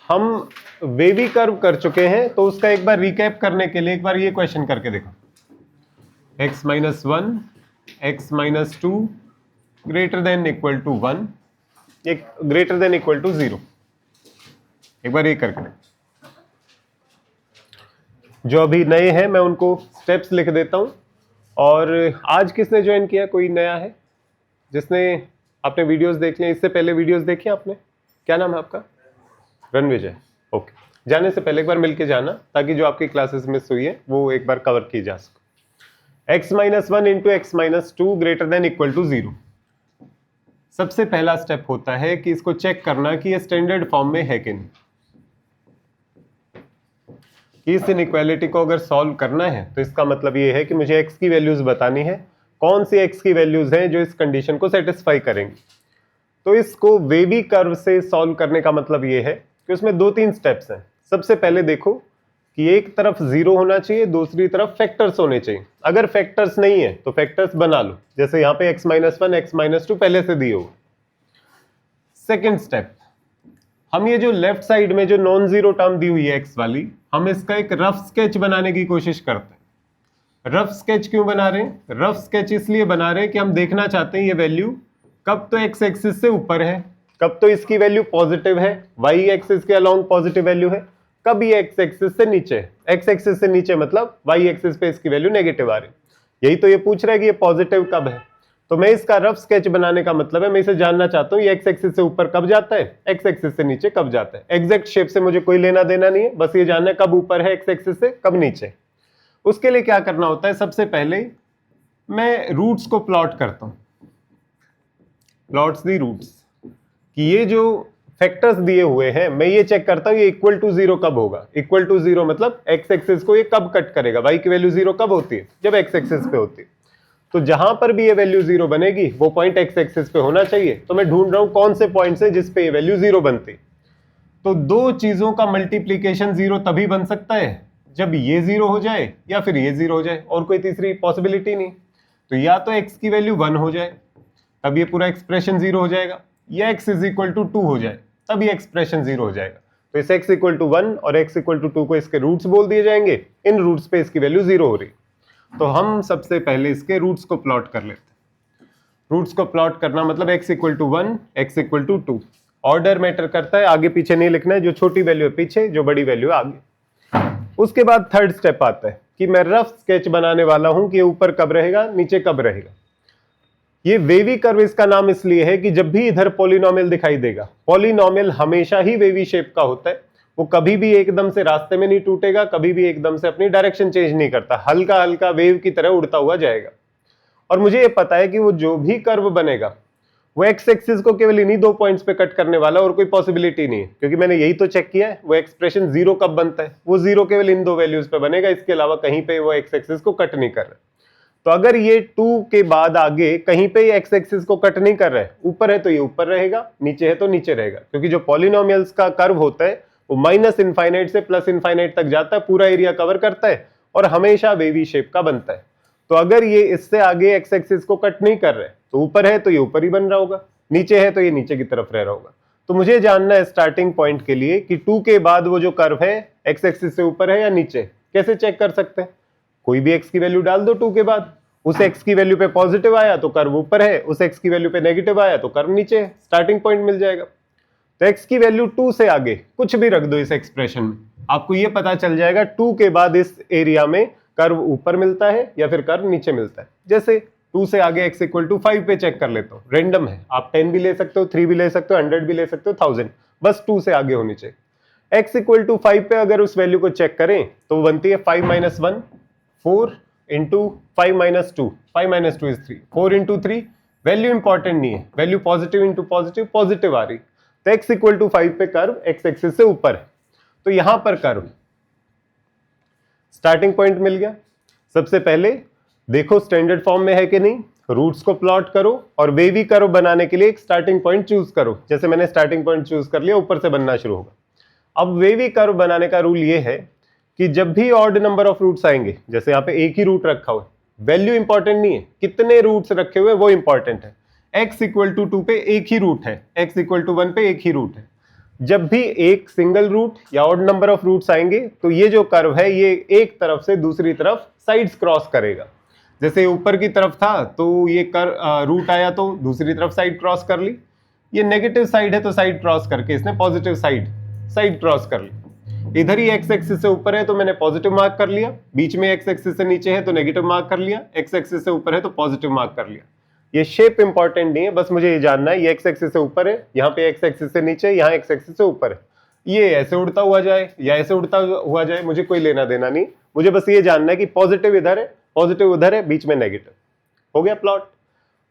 हम wavy curve कर चुके हैं, तो उसका एक बार रिकैप करने के लिए एक बार ये क्वेश्चन करके देखो। x-1 x-2 greater than equal to 1, एक ग्रेटर देन इक्वल टू 0। एक बार ये करके देखो। जो अभी नए हैं मैं उनको स्टेप्स लिख देता हूं। और आज किसने ज्वाइन किया, कोई नया है जिसने आपने वीडियोस देख लिए? इससे पहले वीडियोस देखी आपने? क्या नाम है आपका? रणविजय। ओके, जाने से पहले एक बार मिलके जाना, ताकि जो आपकी क्लासेस मिस हुई है वो एक बार कवर की जा सके। x-1 into x-2 greater than equal to 0। सबसे पहला स्टेप होता है कि इसको चेक करना कि ये स्टैंडर्ड फॉर्म में है कि नहीं। इस इनइक्वालिटी को अगर सॉल्व करना है तो इसका मतलब ये है कि मुझे x की वैल्यूज बतानी है, कौन सी x की वैल्यूज हैं जो इस कंडीशन को सेटिस्फाई करेंगी। तो इसको वेवी कर्व से सॉल्व करने का मतलब ये है कि उसमें 2-3 स्टेप्स हैं। सबसे पहले देखो कि एक तरफ 0 होना चाहिए, दूसरी तरफ फैक्टर्स होने चाहिए। अगर फैक्टर्स नहीं है तो फैक्टर्स बना लो, जैसे यहाँ पे x-1 x-2 पहले से दिए हो। सेकेंड स्टेप, हम ये जो लेफ्ट साइड में जो नॉन जीरो टर्म दी हुई है x वाली, हम इसका एक रफ स्केच बनाने की कोशिश करते हैं। रफ स्केच क्यों बना रहे हैं? रफ स्केच इसलिए बना रहे हैं कि हम देखना चाहते हैं ये वैल्यू कब तो x एक्सिस से ऊपर है, कब तो इसकी वैल्यू पॉजिटिव है, y एक्सिस के अलोंग पॉजिटिव वैल्यू है, कब ये x एक्सिस से नीचे है। x एक्सिस से नीचे मतलब y एक्सिस पे इसकी वैल्यू नेगेटिव आ रही है। यही तो ये पूछ रहा है कि ये पॉजिटिव कब है। तो मैं इसका रफ स्केच बनाने का मतलब है मैं इसे जानना चाहता हूँ ये x एक्सिस से ऊपर कब जाता है, x एक्सिस से नीचे कब जाता है। एग्जैक्ट शेप से मुझे कोई लेना देना नहीं है, बस ये जानना है कब ऊपर है x एक्सिस से, कब नीचे। उसके लिए क्या करना होता है, सबसे पहले मैं रूट्स को प्लॉट करता हूँ, प्लॉट्स दी रूट्स, कि ये जो फैक्टर्स दिए हुए हैं मैं ये चेक करता हूँ ये इक्वल टू 0 कब होगा। इक्वल टू 0 मतलब x एक्सिस को ये कब कट करेगा, y की वैल्यू 0 कब होती है, जब x एक्सिस पे होती है। तो जहां पर भी ये वैल्यू 0 बनेगी वो पॉइंट x एक्सिस पे होना चाहिए। तो मैं ढूंढ रहा हूं कौन से पॉइंट से जिस पे ये वैल्यू 0 बनती। तो दो चीजों का मल्टीप्लीकेशन 0 तभी बन सकता है जब ये 0 हो जाए या फिर ये 0 हो जाए, और कोई तीसरी पॉसिबिलिटी नहीं। तो या तो x की वैल्यू 1 हो जाए तब ये पूरा एक्सप्रेशन 0 हो जाएगा, या x इज इक्वल टू 2 हो जाए तब ये एक्सप्रेशन 0 हो जाएगा। तो इस x इक्वल टू 1 और x इक्वल टू 2 को इसके रूट्स बोल दिए जाएंगे, इन रूट्स पे इसकी वैल्यू 0 हो रही। तो हम सबसे पहले इसके रूट्स को प्लॉट कर लेते हैं। रूट्स को प्लॉट करना मतलब x equal to 1 x equal to 2। Order matter करता है, आगे पीछे नहीं लिखना है, जो छोटी वैल्यू है पीछे, जो बड़ी वैल्यू है आगे। उसके बाद थर्ड स्टेप आता है कि मैं रफ स्केच बनाने वाला हूं कि ऊपर कब रहेगा नीचे कब रहेगा। ये वेवी कर्व इसका नाम इसलिए है कि जब भी इधर पॉलिनोमियल दिखाई देगा, पॉलिनोमियल हमेशा ही वेवी शेप का होता है, वो कभी भी एकदम से रास्ते में नहीं टूटेगा, कभी भी एकदम से अपनी डायरेक्शन चेंज नहीं करता, हल्का हल्का वेव की तरह उड़ता हुआ जाएगा। और मुझे ये पता है कि वो जो भी कर्व बनेगा वो एक्स एक्सिस को केवल इन्हीं 2 पॉइंट्स पे कट करने वाला, और कोई पॉसिबिलिटी नहीं है, क्योंकि मैंने यही तो चेक किया है। वो एक्सप्रेशन 0 कब बनता है, वो 0 केवल इन 2 वैल्यूज पे बनेगा, इसके अलावा कहीं पे वो एक्स एक्सिस को कट नहीं कर रहा। तो अगर ये 2 के बाद आगे कहीं पे एक्स एक्सिस को कट नहीं कर रहा है, ऊपर है तो ये ऊपर रहेगा, नीचे है तो नीचे रहेगा, क्योंकि जो पॉलिनोमियल्स का कर्व होता है वो माइनस इनफाइनाइट से प्लस इनफाइनाइट तक जाता है, पूरा एरिया कवर करता है और हमेशा वेवी शेप का बनता है। तो अगर ये इससे आगे एक्स एक्सिस को कट नहीं कर रहे तो ऊपर है तो ये ऊपर ही बन रहा होगा, नीचे है तो ये नीचे की तरफ रह रहा होगा। तो मुझे जानना है स्टार्टिंग पॉइंट के लिए कि 2 के बाद वो जो कर्व है एक्स एक्सिस से ऊपर है या नीचे। कैसे चेक कर सकते हैं? कोई भी x की वैल्यू डाल दो 2 के बाद, उस x की वैल्यू पे पॉजिटिव आया तो कर्व ऊपर है, उस x की वैल्यू पे नेगेटिव आया तो कर्व नीचे है, स्टार्टिंग पॉइंट मिल जाएगा। तो x की वैल्यू 2 से आगे कुछ भी रख दो इस एक्सप्रेशन में, आपको ये पता चल जाएगा 2 के बाद इस एरिया में कर्व ऊपर मिलता है या फिर कर्व नीचे मिलता है। जैसे 2 से आगे x इक्वल टू 5 पे चेक कर लेता हूँ, रेंडम है, आप 10 भी ले सकते हो, 3 भी ले सकते हो, 100 भी ले सकते हो, 1000, बस 2 से आगे होनी चाहिए। x इक्वल टू 5 पे अगर उस वैल्यू को चेक करें तो बनती है 5 - 1 4 into 5 - 2, 5 - 2 is 3, 4 into 3, value important नहीं है, value positive into positive, positive आ रही। तो x इक्वल टू 5 पे कर्व x एक्सिस से ऊपर है, तो यहां पर कर्व स्टार्टिंग पॉइंट मिल गया। सबसे पहले देखो स्टैंडर्ड फॉर्म में है कि नहीं, रूट्स को प्लॉट करो और वेवी कर्व बनाने के लिए एक स्टार्टिंग पॉइंट चूज करो। जैसे मैंने स्टार्टिंग पॉइंट चूज कर लिया, ऊपर से बनना शुरू होगा। अब वेवी कर्व बनाने का रूल ये है कि जब भी ऑड नंबर ऑफ रूट्स आएंगे, जैसे यहाँ पे एक ही रूट रखा हुआ है, वैल्यू इंपॉर्टेंट नहीं है, कितने रूट्स रखे हुए वो इंपॉर्टेंट है। x इक्वल टू 2 पे एक ही रूट है, x इक्वल टू 1 पे एक ही रूट है, जब भी एक सिंगल रूट या ऑड नंबर ऑफ रूट्स आएंगे तो ये जो कर्व है ये एक तरफ से दूसरी तरफ साइड्स क्रॉस करेगा। जैसे ऊपर की तरफ था तो ये रूट आया तो दूसरी तरफ साइड क्रॉस कर ली, ये नेगेटिव साइड है तो साइड क्रॉस करके इसने पॉजिटिव साइड क्रॉस कर ली। इधर ही एक्स एक्सिस से ऊपर है तो मैंने पॉजिटिव मार्क कर लिया, बीच में एक्स एक्सिस से नीचे है तो नेगेटिव मार्क कर लिया, एक्स एक्सिस से ऊपर है तो पॉजिटिव मार्क कर लिया। ये शेप इंपॉर्टेंट नहीं है, बस मुझे ये जानना है ये एक्स एक्सिस से ऊपर है, यहाँ पे एक्स एक्सिस से नीचे, यहाँ एक्स एक्सिस से ऊपर है। ये ऐसे उड़ता हुआ जाए या ऐसे उड़ता हुआ जाए, मुझे कोई लेना देना नहीं, मुझे बस ये जानना है कि पॉजिटिव इधर है, पॉजिटिव उधर है, बीच में नेगेटिव। हो गया प्लॉट।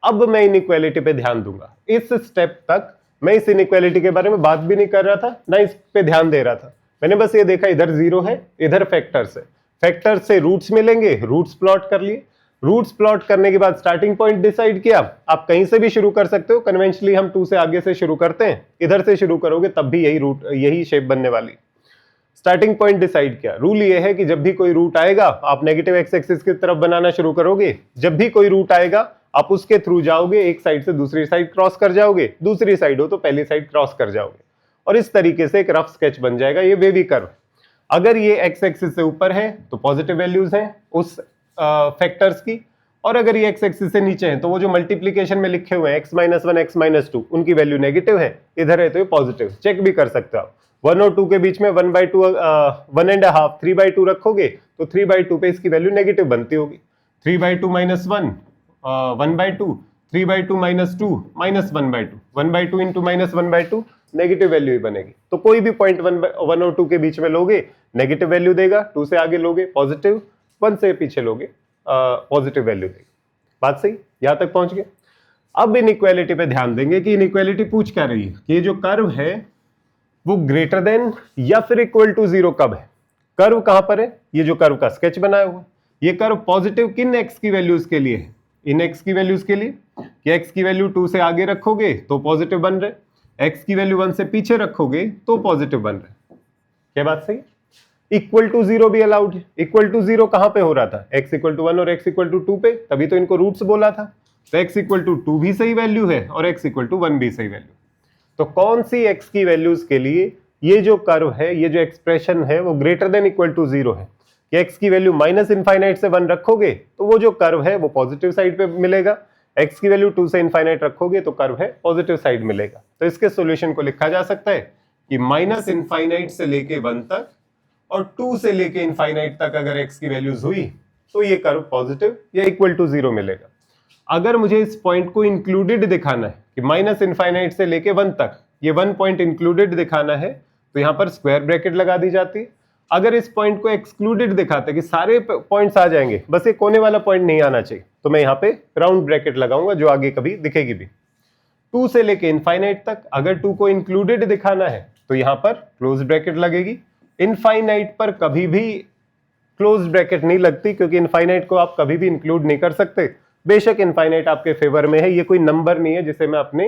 अब मैं इनइक्वालिटी पे ध्यान दूंगा। इस स्टेप तक मैं इस इनइक्वालिटी के बारे में बात भी नहीं कर रहा था, ना इस पे ध्यान दे रहा था। मैंने बस ये देखा इधर जीरो है, इधर फैक्टर्स है, फैक्टर्स से रूट्स मिलेंगे, रूट्स प्लॉट कर लिए। रूट्स प्लॉट करने के बाद स्टार्टिंग पॉइंट डिसाइड किया। आप कहीं से भी शुरू कर सकते हो, कन्वेंशनली हम 2 से आगे से शुरू करते हैं, इधर से शुरू करोगे तब भी यही शेप बनने वाली। स्टार्टिंग पॉइंट डिसाइड किया। रूल ये है कि जब भी कोई रूट आएगा आप नेगेटिव एक्स एक्सिस की तरफ बनाना शुरू करोगे। जब भी कोई रूट आएगा आप उसके थ्रू जाओगे, एक साइड से दूसरी साइड क्रॉस कर जाओगे, दूसरी साइड हो तो पहली साइड क्रॉस कर जाओगे, और इस तरीके से एक रफ स्केच बन जाएगा। ये वेवी कर्व, अगर ये एक्स एक्सिस से ऊपर है तो पॉजिटिव वैल्यूज हैं उस फैक्टर्स की, और अगर ये एक्स एक्सिस से नीचे है तो वो जो मल्टीप्लीकेशन में लिखे हुए हैं x-1 x-2 उनकी वैल्यू नेगेटिव है, इधर है तो ये पॉजिटिव। चेक भी कर सकते हो आप, 1 और 2 के बीच में 1/2 1.5 3/2 रखोगे तो 3/2 पे इसकी वैल्यू नेगेटिव बनती होगी। 3/2 -1 1/2, 3/2 -2 -1/2, 1/2 इंटू -1/2 नेगेटिव वैल्यू ही बनेगी। तो कोई भी पॉइंट 1 और 2 के बीच में लोगे नेगेटिव वैल्यू देगा, 2 से आगे लोगे पॉजिटिव, 1 से पीछे लोगे पॉजिटिव वैल्यू देगी। बात सही, यहां तक पहुंच गए। अब इनइक्वालिटी पे ध्यान देंगे कि इनइक्वालिटी पूछ क्या रही है कि ये जो कर्व है वो ग्रेटर देन या फिर इक्वल टू 0 कब है। कर्व कहां पर है, ये जो कर्व का स्केच बनाया हुआ, ये कर्व पॉजिटिव किन एक्स की वैल्यूज के लिए है, इन एक्स की वैल्यूज के लिए कि एक्स की वैल्यू 2 से आगे रखोगे तो पॉजिटिव बन रहे, एक्स की वैल्यू 1 से पीछे रखोगे तो पॉजिटिव बन रहे। क्या बात सही। इक्वल टू 0 भी अलाउड है। इक्वल टू 0 कहां पे हो रहा था, x इक्वल टू 1 और x इक्वल टू 2 पे, तभी तो इनको रूट्स बोला था। तो x इक्वल टू 2 भी सही वैल्यू है और x इक्वल टू 1 भी सही वैल्यू। तो कौन सी x की वैल्यूज के लिए ये जो कर्व है, ये जो एक्सप्रेशन है वो ग्रेटर देन इक्वल टू 0 है कि x की वैल्यू -∞ से 1 रखोगे तो वो जो कर्व है वो पॉजिटिव साइड पे मिलेगा, x की वैल्यू 2 से इनफाइनाइट रखोगे तो कर्व है पॉजिटिव साइड मिलेगा। तो इसके सॉल्यूशन को लिखा जा सकता है कि -∞ से लेके 1 तक और 2 से लेके इनफाइनाइट तक अगर x की वैल्यूज हुई तो ये कर्व पॉजिटिव या इक्वल टू 0 मिलेगा। अगर मुझे इस पॉइंट को इंक्लूडेड दिखाना है कि -∞ से लेके 1 तक ये 1 पॉइंट इंक्लूडेड दिखाना है तो यहां पर स्क्वायर ब्रैकेट लगा दी जाती। अगर इस पॉइंट को एक्सक्लूडेड दिखाते कि सारे पॉइंट्स आ जाएंगे, बस ये कोने वाला पॉइंट नहीं आना चाहिए, तो मैं यहाँ पे राउंड ब्रैकेट लगाऊंगा जो आगे कभी दिखेगी भी। 2 से लेके इनफाइनाइट तक अगर 2 को इंक्लूडेड दिखाना है तो यहां पर क्लोज ब्रैकेट लगेगी। इनफाइनाइट पर कभी भी क्लोज ब्रैकेट नहीं लगती क्योंकि इनफाइनाइट को आप कभी भी इंक्लूड नहीं कर सकते। बेशक इनफाइनाइट आपके फेवर में है, ये कोई नंबर नहीं है जिसे मैं अपने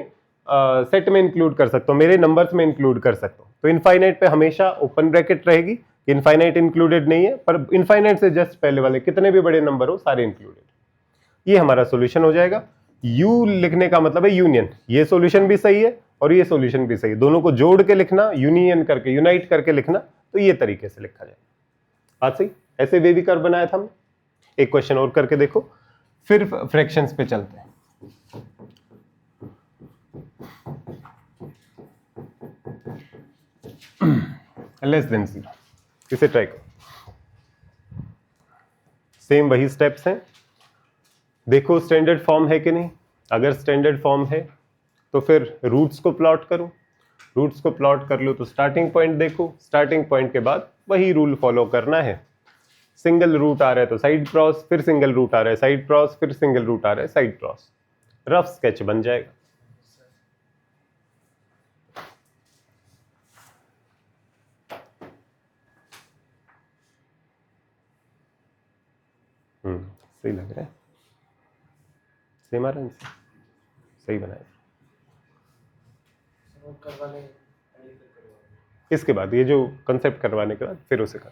सेट में इंक्लूड कर सकता हूं, मेरे नंबर्स में इंक्लूड कर सकता हूं। तो इनफाइनाइट पे हमेशा ओपन ब्रैकेट रहेगी, इनफाइनाइट इंक्लूडेड नहीं है, पर इनफाइनाइट से जस्ट पहले वाले कितने भी बड़े नंबर हो सारे इंक्लूडेड। ये हमारा सॉल्यूशन हो जाएगा। यू लिखने का मतलब है यूनियन, ये सॉल्यूशन भी सही है और ये सॉल्यूशन भी सही है, दोनों को जोड़ के लिखना, यूनियन करके यूनाइट करके लिखना, तो ये तरीके से लिखा जाए। बात सही। ऐसे वेवी कर्व बनाया था हमने। एक क्वेश्चन और करके देखो, फिर फ्रैक्शंस पे चलते हैं। लेस देन 0, इसे ट्राई करो। सेम वही स्टेप्स हैं, देखो स्टैंडर्ड फॉर्म है कि नहीं। अगर स्टैंडर्ड फॉर्म है तो फिर रूट्स को प्लॉट करो, रूट्स को प्लॉट कर लो तो स्टार्टिंग पॉइंट देखो, स्टार्टिंग पॉइंट के बाद वही रूल फॉलो करना है। सिंगल रूट आ रहा है तो साइड क्रॉस, फिर सिंगल रूट आ रहा है साइड क्रॉस, फिर सिंगल रूट आ रहा है साइड क्रॉस, रफ स्केच बन जाएगा। सही लग रहा है, सेम आ रहा है, सही बनाया। इसके बाद ये जो कंसेप्ट करवाने के बाद फिर उसे कर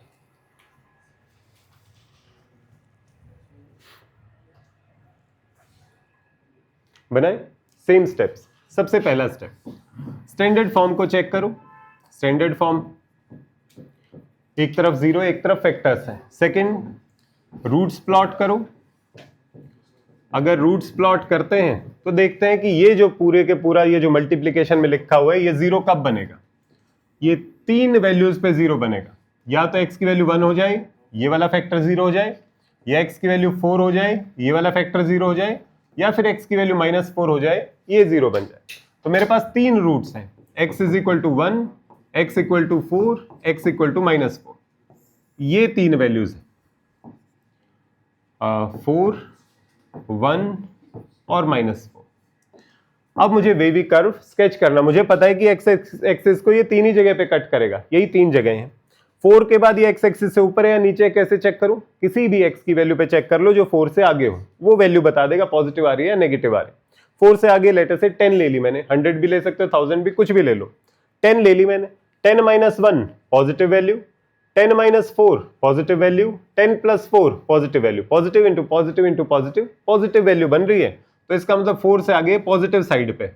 बनाए। Same steps. सबसे पहला स्टेप, स्टैंडर्ड फॉर्म को चेक करो। स्टैंडर्ड फॉर्म, एक तरफ 0 एक तरफ फैक्टर्स है। सेकंड, रूट्स प्लॉट करो। अगर रूट्स प्लॉट करते हैं तो देखते हैं कि ये जो पूरे के पूरा ये जो मल्टीप्लिकेशन में लिखा हुआ है ये 0 कब बनेगा, ये 3 वैल्यूज पे 0 बनेगा। या तो x की वैल्यू 1 हो जाए, ये वाला फैक्टर 0 हो जाए, या x की वैल्यू 4 हो जाए, ये वाला फैक्टर 0 हो जाए, या फिर x की वैल्यू -4 हो जाए, ये 0 बन जाए। तो मेरे पास 3 रूट्स हैं, x = 1, x = 4, x = -4। ये 3 वैल्यूज हैं, 4, 1 और -4। अब मुझे वेवी कर्व स्केच करना, मुझे पता है कि x एक्सिस को ये 3 ही जगह पे कट करेगा, यही 3 जगह हैं। 4 के बाद ये x एक्सिस से ऊपर है या नीचे, कैसे चेक करूं? किसी भी x की वैल्यू पे चेक कर लो जो 4 से आगे हो, वो वैल्यू बता देगा पॉजिटिव आ रही है या नेगेटिव आ रही है। 4 से आगे लेटर से 10 ले ली मैंने, 100 भी ले सकते हो, 1000 भी, कुछ भी ले लो। 10 ले ली मैंने, 10 - 1 positive value, 10 - 4 positive value, 10 + 4 positive value, positive into positive into positive, positive value बन रही है। तो इसका मतलब 4 से आगे पॉजिटिव साइड पे,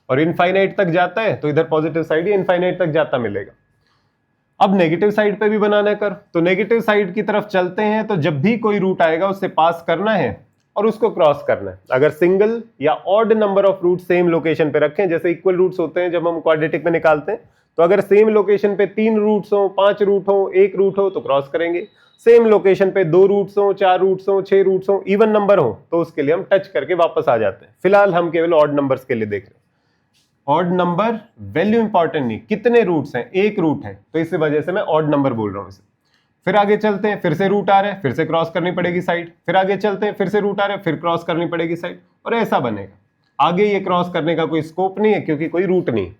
और इनफाइनाइट तक जाता है तो इधर पॉजिटिव साइड, इनफाइनाइट तक जाता मिलेगा। अब नेगेटिव साइड पे भी बनाना है कर, तो नेगेटिव साइड की तरफ चलते हैं। तो जब भी कोई रूट आएगा उससे पास करना है और उसको क्रॉस करना है। अगर सिंगल या odd number of root same location पे रखें, जैसे इक्वल रूट्स होते हैं जब हम क्वाड्रेटिक में निकालते हैं, तो अगर सेम लोकेशन पे 3 रूट्स हो, 5 रूट हो, 1 रूट हो तो क्रॉस करेंगे। सेम लोकेशन पे 2 रूट्स हो, 4 रूट्स हो, 6 रूट्स हो, इवन नंबर हो तो उसके लिए हम टच करके वापस आ जाते हैं। फिलहाल हम केवल ऑड नंबर्स के लिए देख रहे हैं। ऑड नंबर वैल्यू इंपॉर्टेंट नहीं, कितने रूट्स हैं, 1 रूट है तो इस वजह से मैं ऑड नंबर बोल रहा हूं इसे। फिर आगे चलते हैं, फिर से रूट आ रहा है, फिर से क्रॉस करनी पड़ेगी साइड, फिर आगे चलते हैं, फिर से रूट आ रहा है, फिर क्रॉस करनी पड़ेगी साइड, और ऐसा बनेगा। आगे ये क्रॉस करने का कोई स्कोप नहीं है क्योंकि कोई रूट नहीं।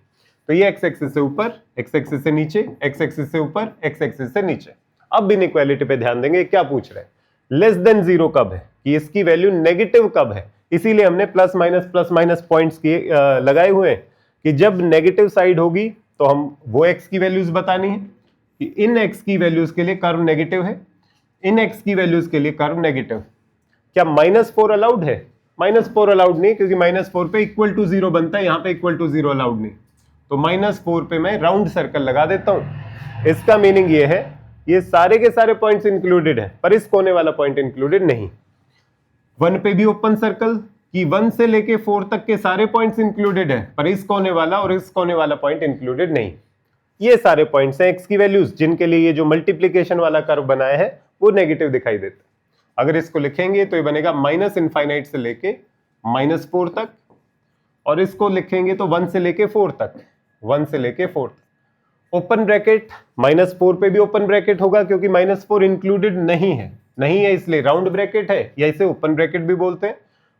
तो ये x एक्सिस से ऊपर, x एक्सिस से नीचे, x एक्सिस से ऊपर, x एक्सिस से नीचे। अब इनइक्वालिटी पे ध्यान देंगे, क्या पूछ रहे हैं, लेस देन 0 कब है, कि इसकी वैल्यू नेगेटिव कब है। इसीलिए हमने प्लस माइनस पॉइंट्स किए लगाए हुए हैं कि जब नेगेटिव साइड होगी तो हम वो x की वैल्यूज बतानी है कि इन x की वैल्यूज के लिए कर्व नेगेटिव है, इन x की वैल्यूज के लिए कर्व नेगेटिव। क्या -4 अलाउड है? -4 अलाउड नहीं, क्योंकि -4 पे = 0 बनता है, यहाँ पे = 0 अलाउड नहीं। तो -4 पे मैं राउंड सर्कल लगा देता हूं। इसका मीनिंग ये है, ये सारे के सारे पॉइंट्स इंक्लूडेड है पर इस कोने वाला पॉइंट इंक्लूडेड नहीं। 1 पे भी ओपन सर्कल कि 1 से लेके 4 तक के सारे पॉइंट्स इंक्लूडेड है पर इस कोने वाला और इस कोने वाला पॉइंट इंक्लूडेड नहीं। ये सारे पॉइंट्स हैं x की वैल्यूज जिनके लिए ये जो मल्टीप्लिकेशन वाला कर्व बनाया है वो नेगेटिव दिखाई देता है। अगर इसको लिखेंगे तो ये बनेगा -∞ से लेके -4 तक, और इसको लिखेंगे तो 1 से लेके 4 तक, 1 से लेके 4 तक। ओपन ब्रैकेट, -4 पे भी ओपन ब्रैकेट होगा क्योंकि -4 इंक्लूडेड नहीं है इसलिए राउंड ब्रैकेट है, या इसे ओपन ब्रैकेट भी बोलते हैं।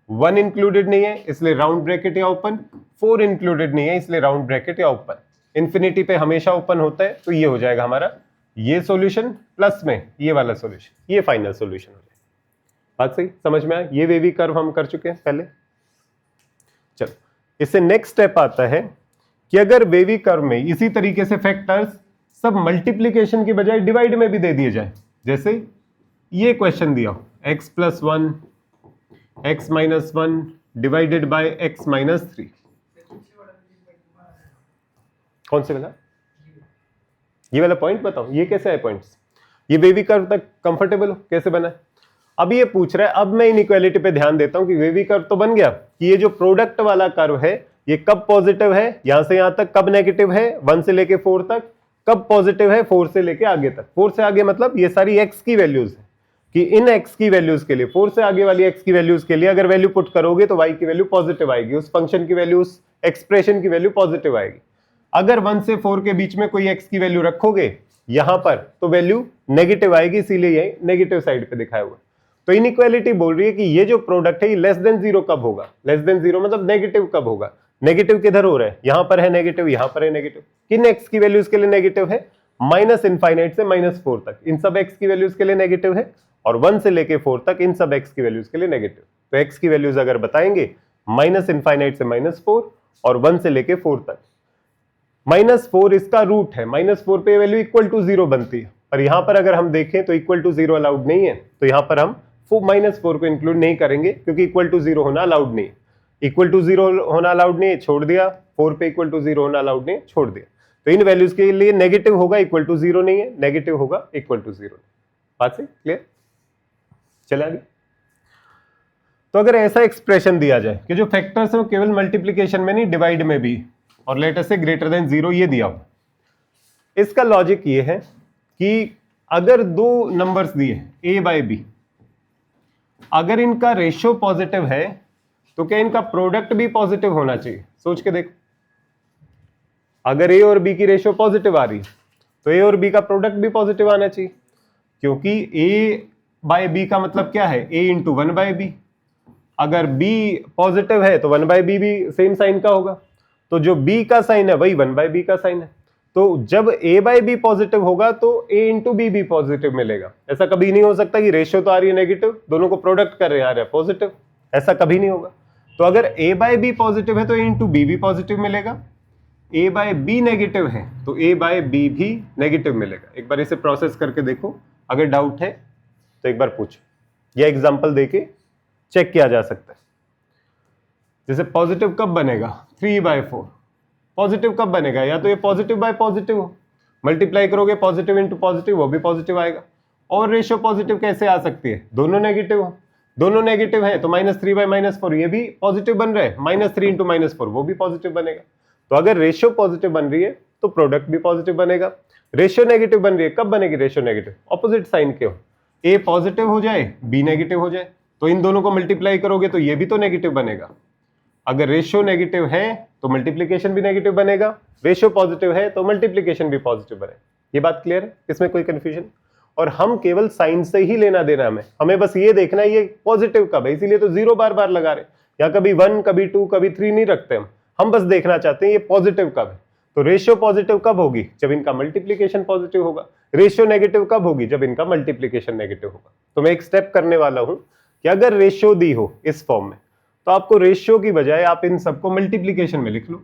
1 इंक्लूडेड नहीं है इसलिए राउंड ब्रैकेट या ओपन, 4 इंक्लूडेड नहीं है इसलिए राउंड ब्रैकेट या ओपन। इन्फिनिटी पे हमेशा ओपन होता है, तो ये हो जाएगा हमारा ये सॉल्यूशन प्लस में ये वाला सॉल्यूशन, ये फाइनल सॉल्यूशन हो जाएगा। बात सही समझ में आया? ये वेवी कर्व हम कर चुके हैं पहले। चलो इससे नेक्स्ट स्टेप आता है कि अगर वेवी कर्व में इसी तरीके से फैक्टर्स सब मल्टीप्लीकेशन की बजाय डिवाइड में भी दे दिए जाए, जैसे ये क्वेश्चन दिया हो x + 1 x - 1 divided by x - 3। कौन से वाला? ये वाला पॉइंट बताओ, ये कैसे है पॉइंट्स? ये वेवी कर्व तक कंफर्टेबल हो? कैसे बना है? अब ये पूछ रहा है, अब मैं इनइक्वालिटी पे ध्यान देता हूं कि वेवी कर्व तो बन गया कि ये जो प्रोडक्ट वाला कर्व है ये कब पॉजिटिव है, यहां से यहां तक कब नेगेटिव है, 1 से लेके 4 तक कब पॉजिटिव है, 4 से लेके आगे तक। 4 से आगे मतलब ये सारी x की वैल्यूज है कि इन x की वैल्यूज के लिए, 4 से आगे वाली x की वैल्यूज के लिए अगर वैल्यू पुट करोगे तो y की वैल्यू पॉजिटिव आएगी, उस फंक्शन की वैल्यू, उस एक्सप्रेशन की वैल्यू पॉजिटिव आएगी। अगर 1 से 4 के बीच में कोई x की वैल्यू रखोगे यहां पर तो वैल्यू नेगेटिव आएगी, इसीलिए ये नेगेटिव साइड पे दिखाया हुआ है। तो इनइक्वालिटी बोल रही है कि ये जो प्रोडक्ट है ये लेस देन 0 कब होगा, लेस देन 0 मतलब नेगेटिव कब होगा। नेगेटिव किधर हो रहा है, यहां पर है नेगेटिव, यहां पर है नेगेटिव। किन x की वैल्यूज के लिए नेगेटिव है? -∞ से -4 तक इन सब x की वैल्यूज के लिए नेगेटिव है, और 1 से लेके 4 तक इन सब x की वैल्यूज के लिए नेगेटिव। तो x की वैल्यूज अगर बताएंगे -∞ से -4 और 1 से लेके 4 तक। -4 इसका रूट है, -4 पे वैल्यू =0 बनती है, और यहां पर अगर हम देखें तो =0 अलाउड नहीं है, तो यहां पर हम -4 को इंक्लूड नहीं करेंगे क्योंकि =0 होना अलाउड नहीं है। =0 होना अलाउड नहीं है, छोड़ दिया। 4 पे =0 होना अलाउड नहीं, छोड़ दिया। तो इन वैल्यूज के लिए नेगेटिव होगा इक्वल टू 0 नहीं है, नेगेटिव होगा इक्वल टू 0। बात से क्लियर? चला आगे। तो अगर ऐसा एक्सप्रेशन दिया जाए कि जो फैक्टर्स है वो केवल मल्टीप्लीकेशन में नहीं डिवाइड में भी, और लेटर से ग्रेटर देन 0 ये दिया हो, इसका लॉजिक ये है कि अगर दो नंबर्स दिए a बाय b, अगर इनका रेशियो पॉजिटिव है तो क्या इनका प्रोडक्ट भी पॉजिटिव होना चाहिए? सोच के देखो, अगर a और b की रेशियो पॉजिटिव आ रही है तो a और b का प्रोडक्ट भी पॉजिटिव आना चाहिए, क्योंकि a बाय b का मतलब क्या है? a into 1 by b। अगर b पॉजिटिव है तो 1 बाय b भी सेम साइन का होगा, तो जो b का साइन है वही 1 बाय b का साइन है। तो जब a बाय b पॉजिटिव होगा तो a इंटू b भी पॉजिटिव मिलेगा। ऐसा कभी नहीं हो सकता कि रेशियो तो आ रही है नेगेटिव, दोनों को प्रोडक्ट कर रहे हैं पॉजिटिव, ऐसा कभी नहीं होगा। तो अगर a बाय b पॉजिटिव है तो a इंटू b भी पॉजिटिव मिलेगा, a बाय b नेगेटिव है तो a बाय b भी नेगेटिव मिलेगा। एक बार इसे प्रोसेस करके देखो, अगर डाउट है तो एक बार पूछो, यह एग्जांपल देके चेक किया जा सकता है। जैसे पॉजिटिव कब बनेगा? 3/4 पॉजिटिव कब बनेगा? या तो ये पॉजिटिव बाय पॉजिटिव हो, मल्टीप्लाई करोगे पॉजिटिव इंटू पॉजिटिव वो भी पॉजिटिव आएगा। और रेशियो पॉजिटिव कैसे आ सकती है? दोनों नेगेटिव हो, दोनों नेगेटिव है तो -3/-4 ये भी पॉजिटिव बन रहा है, -3 इंटू -4 वो भी पॉजिटिव बनेगा। तो अगर रेशियो पॉजिटिव बन रही है तो प्रोडक्ट भी पॉजिटिव बनेगा। रेशियो नेगेटिव बन रही है, कब बनेगी रेशियो नेगेटिव? ऑपोजिट साइन के हो, ए पॉजिटिव हो जाए बी नेगेटिव हो जाए, तो इन दोनों को मल्टीप्लाई करोगे तो ये भी तो नेगेटिव बनेगा। अगर रेशियो नेगेटिव है तो मल्टीप्लिकेशन भी नेगेटिव बनेगा, रेशियो पॉजिटिव है तो मल्टीप्लिकेशन भी पॉजिटिव बनेगा। ये बात क्लियर है? इसमें कोई कंफ्यूजन? और हम केवल साइन से ही लेना देना हमें बस ये देखना है ये पॉजिटिव कब है, इसीलिए तो 0 बार बार लगा रहे, या कभी 1 कभी 2 कभी 3 नहीं रखते हम बस देखना चाहते हैं ये पॉजिटिव कब है। तो रेशियो पॉजिटिव कब होगी? जब इनका मल्टीप्लिकेशन पॉजिटिव होगा। रेशियो नेगेटिव कब होगी? जब इनका मल्टीप्लिकेशन नेगेटिव होगा। तो मैं एक स्टेप करने वाला हूं कि अगर रेशियो दी हो इस फॉर्म में तो आपको रेशियो की बजाय आप इन सबको मल्टीप्लिकेशन में लिख लो,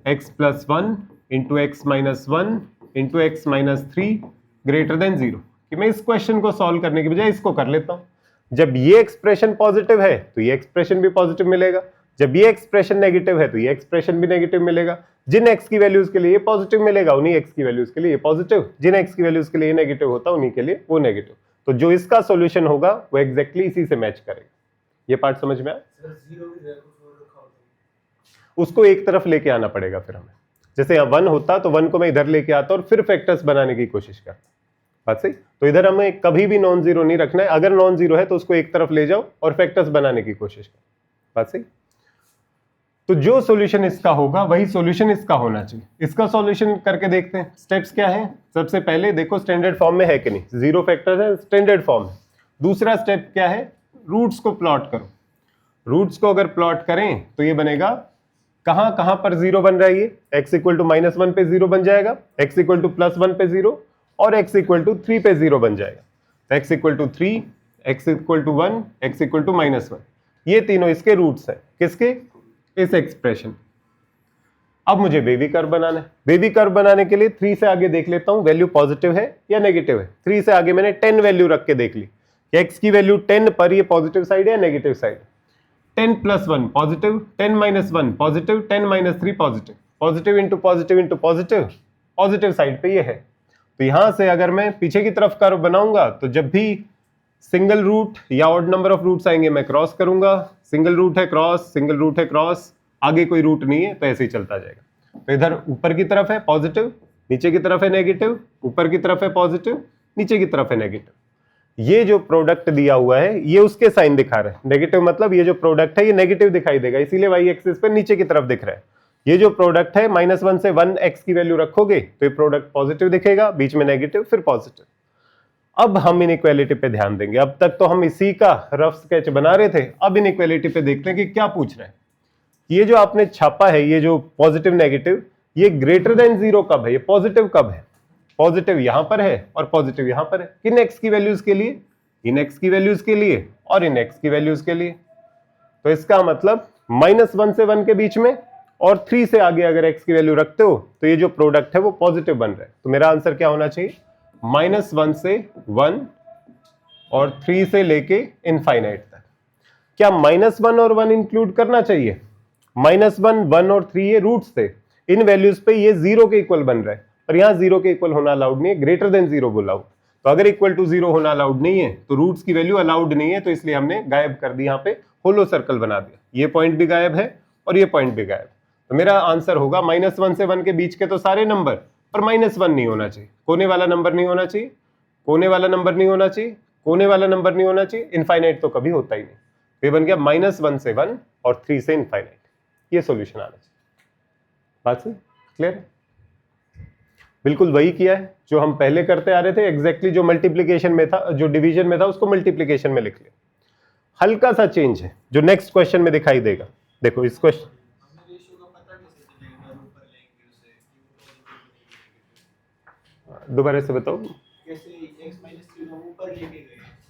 x+1 into x-1 into x-3 greater than 0, कि मैं इस क्वेश्चन को सॉल्व करने की बजाय इसको कर लेता हूं। जब ये एक्सप्रेशन पॉजिटिव है तो ये एक्सप्रेशन भी पॉजिटिव मिलेगा, जब ये एक्सप्रेशन नेगेटिव है तो ये एक्सप्रेशन भी नेगेटिव मिलेगा। जिन x की वैल्यूज के लिए ये पॉजिटिव मिलेगा उन्हीं x की वैल्यूज के लिए ये पॉजिटिव, जिन x की वैल्यूज के लिए ये नेगेटिव होता उन्हीं के लिए वो नेगेटिव। तो जो इसका सॉल्यूशन होगा वो एग्जैक्टली इसी से मैच करेगा। ये पार्ट समझ में आया? उसको एक तरफ लेके आना पड़ेगा फिर हमें, जैसे यहाँ 1 होता तो 1 को मैं इधर लेके आता और फिर फैक्टर्स बनाने की कोशिश करता। बात सही? तो इधर हमें कभी भी नॉन जीरो नहीं रखना है, अगर नॉन जीरो है तो उसको एक तरफ ले जाओ और फैक्टर्स बनाने की कोशिश करो। बात सही? तो जो सॉल्यूशन इसका होगा वही सॉल्यूशन इसका होना चाहिए। इसका सॉल्यूशन करके देखते हैं। स्टेप्स क्या है? सबसे पहले देखो स्टैंडर्ड फॉर्म में है कि नहीं, 0 फैक्टर्स है, स्टैंडर्ड फॉर्म है। दूसरा स्टेप क्या है? रूट्स को प्लॉट करो। रूट्स को अगर प्लॉट करें तो ये बनेगा, कहां कहां पर 0 बन रहा है? ये x इक्वल टू -1 पे 0 बन जाएगा, x इक्वल टू +1 पे 0 और x इक्वल टू 3 पे 0 बन जाएगा। तो x equal to 3, x equal to 1, x equal to -1, ये तीनों इसके रूट्स हैं। किसके? इस एक्सप्रेशन। अब मुझे बेबी कर्व बनाना है। बेबी कर्व बनाने के लिए 3 से आगे देख लेता हूं वैल्यू पॉजिटिव है या नेगेटिव है। 3 से आगे मैंने 10 वैल्यू रख के देख ली, x की वैल्यू 10 पर ये पॉजिटिव साइड है या negative side? 10 + 1 positive, 10 - 1 positive, 10 - 3 positive, positive into positive into positive, positive side पे ये है। तो यहां से अगर मैं पीछे की तरफ कर्व बनाऊंगा तो जब भी सिंगल रूट या ऑड नंबर ऑफ रूट्स आएंगे मैं क्रॉस करूंगा। सिंगल रूट है क्रॉस, सिंगल रूट है क्रॉस, आगे कोई रूट नहीं है तो ऐसे ही चलता जाएगा। तो इधर ऊपर की तरफ है पॉजिटिव, नीचे की तरफ है नेगेटिव, ऊपर की तरफ है पॉजिटिव, नीचे की तरफ है नेगेटिव। ये जो प्रोडक्ट दिया हुआ है ये उसके साइन दिखा रहा है। नेगेटिव मतलब ये जो प्रोडक्ट है ये नेगेटिव दिखाई देगा, इसीलिए वाई एक्सिस पे नीचे की तरफ दिख रहा है। ये जो प्रोडक्ट है -1 से 1 x की वैल्यू रखोगे तो ये प्रोडक्ट पॉजिटिव दिखेगा, बीच में नेगेटिव फिर पॉजिटिव। अब हम इनइक्वालिटी पे ध्यान देंगे। अब तक तो हम इसी का रफ स्केच बना रहे थे, अब इनइक्वालिटी पे देखते हैं कि क्या पूछ रहे हैं। ये जो आपने छापा है, ये जो पॉजिटिव नेगेटिव, ये ग्रेटर देन 0 कब है? ये पॉजिटिव कब है? पॉजिटिव यहां पर है और पॉजिटिव यहां पर है। किन x की वैल्यूज के लिए? इन x की वैल्यूज के लिए और इन x की वैल्यूज के लिए। तो इसका मतलब -1 से 1 के बीच में और 3 से आगे अगर x की वैल्यू रखते हो तो ये जो प्रोडक्ट है वो पॉजिटिव बन रहा है। तो मेरा आंसर क्या होना चाहिए? -1 से 1 और 3 से लेके इनफाइनाइट तक। क्या -1 और 1 इंक्लूड करना चाहिए? -1, 1 और 3 ये रूट्स थे, इन वैल्यूज पे ये 0 के इक्वल बन रहा है, पर यहाँ 0 के इक्वल होना अलाउड नहीं है, ग्रेटर देन 0 बोला हो। तो अगर इक्वल टू 0 होना अलाउड नहीं है तो रूट्स की वैल्यू अलाउड नहीं है, तो इसलिए हमने गायब कर दी, यहाँ पे होलो सर्कल बना दिया। ये पॉइंट भी गायब है और ये पॉइंट भी गायब। तो मेरा आंसर होगा -1 से 1 के बीच के तो सारे नंबर, पर -1 नहीं होना चाहिए, कोने वाला नंबर नहीं होना चाहिए, कोने वाला नंबर नहीं होना चाहिए, कोने वाला नंबर नहीं होना चाहिए, इनफाइनाइट तो कभी होता ही नहीं। तो ये बन गया -1 से 1 और 3 से इनफाइनाइट। ये सॉल्यूशन आना चाहिए। बात सही, क्लियर? बिल्कुल वही किया है जो हम पहले करते आ रहे थे, एग्जैक्टली जो मल्टीप्लिकेशन में था, जो डिवीजन में था उसको मल्टीप्लिकेशन में लिख लिया। हल्का सा चेंज है जो नेक्स्ट क्वेश्चन में दिखाई देगा। देखो इस क्वेश्चन, दोबारा से बताओ। कैसे x - 3 हम ऊपर लेके गए,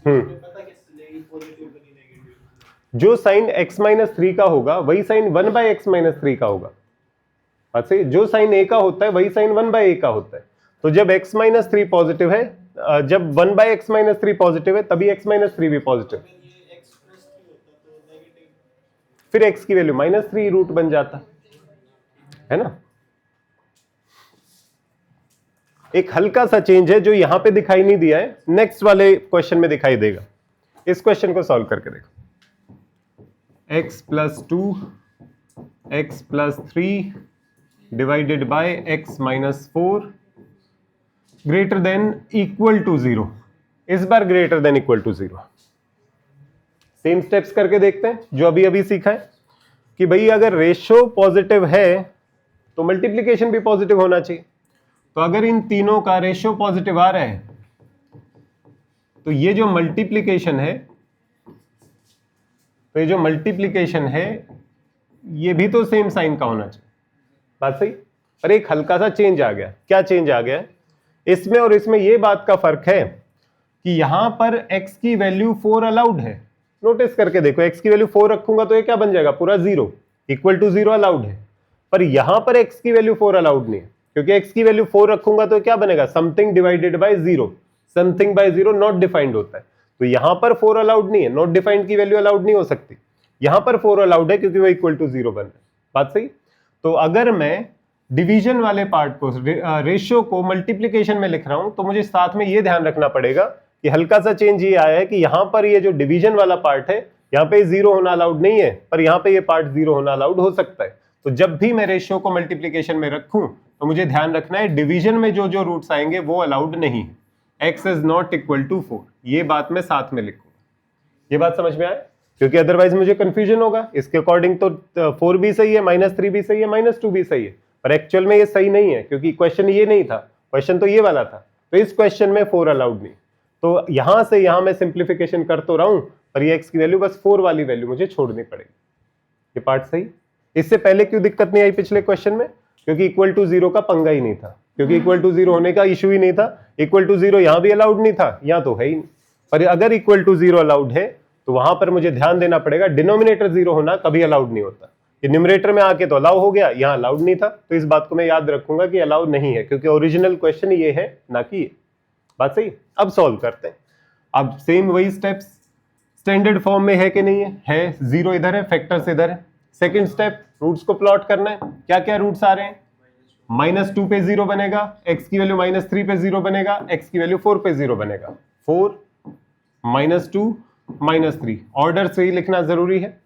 हमें पता कैसे चलेगा पॉजिटिव बनी नेगेटिव? जो साइन x - 3 का होगा वही साइन 1/x - 3 का होगा। बात सही, जो साइन a का होता है वही साइन 1/a का होता है। तो जब x - 3 पॉजिटिव है, जब 1/x - 3 पॉजिटिव है तभी x - 3 भी पॉजिटिव। ये x + 3 होता तो नेगेटिव, फिर x की वैल्यू -3 रूट बन जाता है ना। एक हल्का सा चेंज है जो यहां पे दिखाई नहीं दिया है, नेक्स्ट वाले क्वेश्चन में दिखाई देगा। इस क्वेश्चन को सॉल्व करके देखो। x + 2 x + 3 divided by x - 4 greater than equal to 0। इस बार greater than equal to 0। Same steps करके देखते हैं जो अभी अभी सीखा है कि भाई अगर रेशियो पॉजिटिव है तो मल्टीप्लिकेशन भी पॉजिटिव होना चाहिए। तो अगर इन तीनों का रेशियो पॉजिटिव आ रहा है तो ये जो मल्टीप्लिकेशन है, तो ये जो मल्टीप्लिकेशन है ये भी तो सेम साइन का होना चाहिए। बात सही। और एक हल्का सा चेंज आ गया। क्या चेंज आ गया? इसमें और इसमें ये बात का फर्क है कि यहां पर x की वैल्यू 4 अलाउड है। नोटिस करके देखो, x की वैल्यू 4 रखूंगा तो ये क्या बन जाएगा? पूरा 0 इक्वल टू 0 अलाउड है। पर यहां पर x की वैल्यू 4 अलाउड नहीं है, क्योंकि x की वैल्यू 4 रखूंगा तो क्या बनेगा? Something divided by 0। Something bye 0 not defined होता है। तो यहां पर 4 अलाउड नहीं है, नॉट डिफाइंड की वैल्यू अलाउड नहीं हो सकती। यहां पर 4 अलाउड है क्योंकि वो इक्वल टू 0 बन रहा है। बात सही। तो अगर मैं डिवीजन वाले पार्ट को, रेशियो को मल्टीप्लिकेशन में लिख रहा हूं तो मुझे साथ में ये ध्यान रखना पड़ेगा कि हल्का सा चेंज ये आया है कि यहां पर ये जो डिवीजन वाला पार्ट है यहां पे 0 होना अलाउड नहीं है, पर यहां पे ये पार्ट 0 होना अलाउड हो सकता है। तो जब भी मैं रेशियो को मल्टीप्लिकेशन में रखूं तो मुझे ध्यान रखना है डिवीजन में जो जो रूट्स आएंगे वो अलाउड नहीं है। x is not equal to 4, ये बात मैं साथ में लिखूंगा। ये बात समझ में आए? क्योंकि अदरवाइज मुझे कंफ्यूजन होगा। इसके अकॉर्डिंग तो 4 भी सही है, -3 भी सही है, -2 भी सही है, पर एक्चुअल में ये सही नहीं है क्योंकि क्वेश्चन ये नहीं था, क्वेश्चन तो ये वाला था। तो इस क्वेश्चन में 4 अलाउड नहीं। तो यहां से यहां मैं सिंप्लीफिकेशन कर तो रहा हूं, पर ये x की वैल्यू बस 4 वाली वैल्यू मुझे छोड़नी पड़ेगी। ये पार्ट सही। इससे पहले क्यों दिक्कत नहीं आई पिछले क्वेश्चन में? क्योंकि इक्वल टू 0 का पंगा ही नहीं था, क्योंकि इक्वल टू 0 होने का इशू ही नहीं था। इक्वल टू 0 यहां भी अलाउड नहीं था, यहां तो है ही नहीं। पर अगर इक्वल टू 0 अलाउड है तो वहां पर मुझे ध्यान देना पड़ेगा, डिनोमिनेटर 0 होना कभी अलाउड नहीं होता। ये न्यूमरेटर में आके तो अलाउ हो गया, यहां अलाउड नहीं था। तो इस बात को मैं याद रखूंगा कि अलाउड नहीं है, क्योंकि ओरिजिनल क्वेश्चन ये है ना कि ये। बात सही। अब सॉल्व करते हैं। अब सेम वही स्टेप्स स्टैंडर्ड फॉर्म में है कि नहीं है? 0 इधर है, फैक्टर्स इधर है। सेकंड स्टेप, रूट्स को प्लॉट करना है। क्या क्या रूट्स आ रहे हैं? -2 पे 0 बनेगा, x की वैल्यू -3 पे 0 बनेगा, x की वैल्यू 4 पे 0 बनेगा। 4 -2 -3 ऑर्डर से ही लिखना जरूरी है।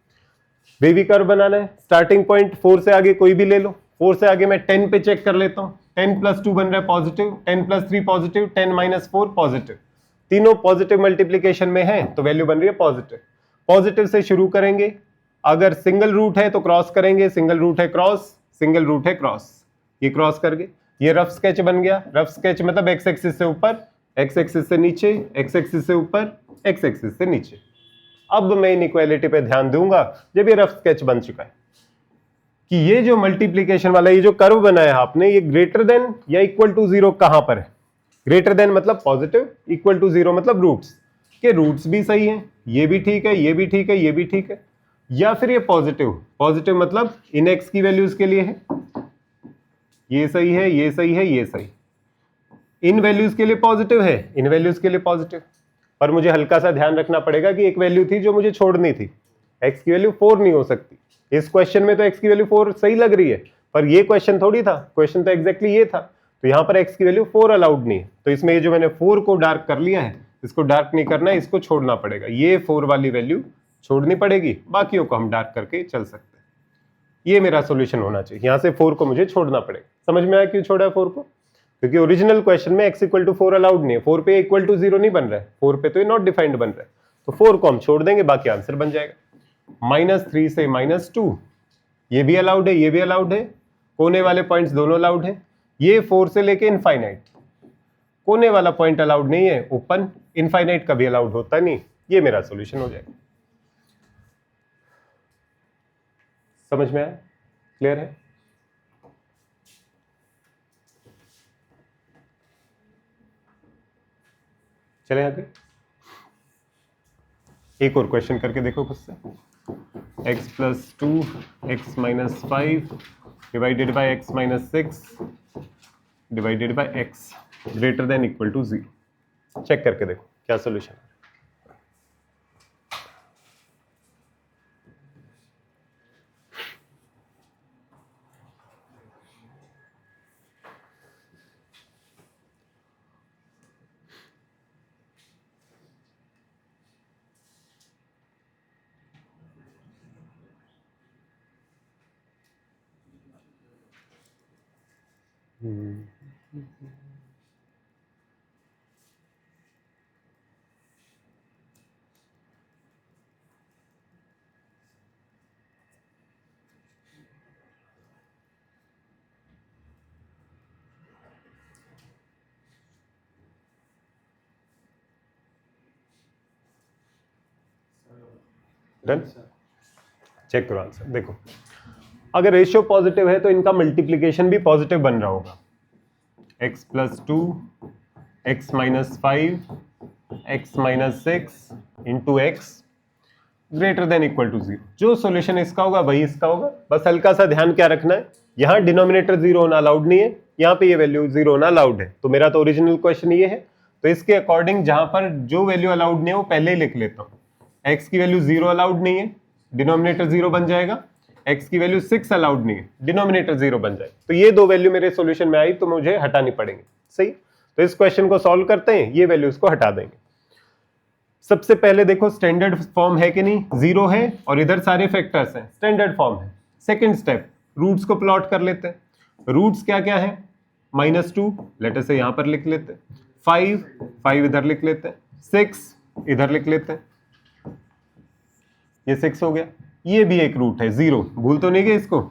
वेवी कर्व बनाना है। स्टार्टिंग पॉइंट 4 से आगे कोई भी ले लो। 4 से आगे मैं 10 पे चेक कर लेता हूं। 10 + 2 बन रहा है पॉजिटिव, 10 + 3 पॉजिटिव, 10 - 4 पॉजिटिव। तीनों पॉजिटिव मल्टीप्लिकेशन में है तो वैल्यू बन रही है पॉजिटिव। पॉजिटिव से शुरू करेंगे। अगर सिंगल रूट है तो क्रॉस करेंगे, सिंगल रूट है क्रॉस, सिंगल रूट है क्रॉस। ये क्रॉस करके ये रफ स्केच बन गया। रफ स्केच मतलब x एक्सिस से ऊपर, x एक्सिस से नीचे, x एक्सिस से ऊपर, x एक्सिस से नीचे। अब मैं इनइक्वालिटी पे ध्यान दूंगा जब ये रफ स्केच बन चुका है कि ये जो मल्टीप्लिकेशन वाला ये जो कर्व बनाया आपने, ये ग्रेटर देन या इक्वल टू 0 कहां पर है? ग्रेटर देन मतलब पॉजिटिव, इक्वल टू 0 मतलब रूट्स के रूट्स भी सही हैं, ये भी ठीक है, ये भी ठीक है, ये भी ठीक है। या फिर ये पॉजिटिव, पॉजिटिव मतलब इन x की वैल्यूज के लिए है, ये सही है, ये सही है, ये सही। इन वैल्यूज के लिए पॉजिटिव है, इन वैल्यूज के लिए पॉजिटिव। पर मुझे हल्का सा ध्यान रखना पड़ेगा कि एक वैल्यू थी जो मुझे छोड़नी थी। x की वैल्यू 4 नहीं हो सकती। इस क्वेश्चन में तो x की वैल्यू 4 सही लग रही है, पर ये क्वेश्चन थोड़ी था, क्वेश्चन तो एग्जैक्टली ये था। तो यहाँ पर x की वैल्यू 4 अलाउड नहीं है, तो इसमें ये जो मैंने 4 को डार्क कर लिया है, इसको डार्क नहीं करना है, इसको छोड़ना पड़ेगा। ये 4 वाली वैल्यू छोड़नी पड़ेगी, बाकियों को हम डार्क करके चल सकते हैं। ये मेरा सॉल्यूशन होना चाहिए। यहाँ से 4 को मुझे छोड़ना पड़ेगा। समझ में आया क्यों छोड़ा है 4 को? क्योंकि ओरिजिनल क्वेश्चन में x इक्वल टू 4 अलाउड नहीं है, 4 पे इक्वल टू 0 नहीं बन रहा है, 4 पे तो ये नॉट डिफाइंड बन रहा है। तो 4 को हम छोड़ देंगे, बाकी आंसर बन जाएगा। -3 से -2, ये भी अलाउड है, ये भी अलाउड है, कोने वाले पॉइंट्स दोनों अलाउड है। ये 4 से लेके इनफाइनाइट, कोने वाला पॉइंट अलाउड नहीं है, ओपन इनफाइनाइट कभी अलाउड होता नहीं। ये मेरा सॉल्यूशन हो जाएगा। समझ में आया? क्लियर है? चले आगे, एक और क्वेश्चन करके देखो खुद से। x + 2 x - 5 divided by x - 6 divided by x greater than equal to 0। Check करके देखो क्या सोल्यूशन है। डन? चेक करो आंसर। देखो, अगर रेशियो पॉजिटिव है तो इनका मल्टीप्लीकेशन भी पॉजिटिव बन रहा होगा। x + 2 x - 5 x - 6 into x greater than equal to 0। जो सॉल्यूशन इसका होगा वही इसका होगा। बस हल्का सा ध्यान क्या रखना है, यहाँ डिनोमिनेटर 0 होना अलाउड नहीं है, यहाँ पे ये वैल्यू 0 होना अलाउड है। तो मेरा तो ओरिजिनल क्वेश्चन ये है, तो इसके अकॉर्डिंग जहां पर जो वैल्यू अलाउड नहीं है वो पहले ही लिख लेता हूँ। x की वैल्यू 0 अलाउड नहीं है, डिनोमिनेटर 0 बन जाएगा। x की वैल्यू 6 अलाउड नहीं है, डिनोमिनेटर 0 बन जाएगा। तो ये दो वैल्यू मेरे सॉल्यूशन में आई तो मुझे हटानी पड़ेंगे। सही, तो इस क्वेश्चन को सॉल्व करते हैं, ये वैल्यूज को हटा देंगे। सबसे पहले देखो स्टैंडर्ड फॉर्म है कि नहीं, 0 है और इधर सारे फैक्टर्स हैं, स्टैंडर्ड फॉर्म है। सेकंड स्टेप, रूट्स को प्लॉट कर लेते हैं। रूट्स क्या क्या है, -2 लेटर से यहां पर लिख लेते हैं, 5 इधर लिख लेते हैं, 6 इधर लिख लेते हैं, ये 6 हो गया। ये भी एक रूट है 0, भूल तो नहीं गए इसको,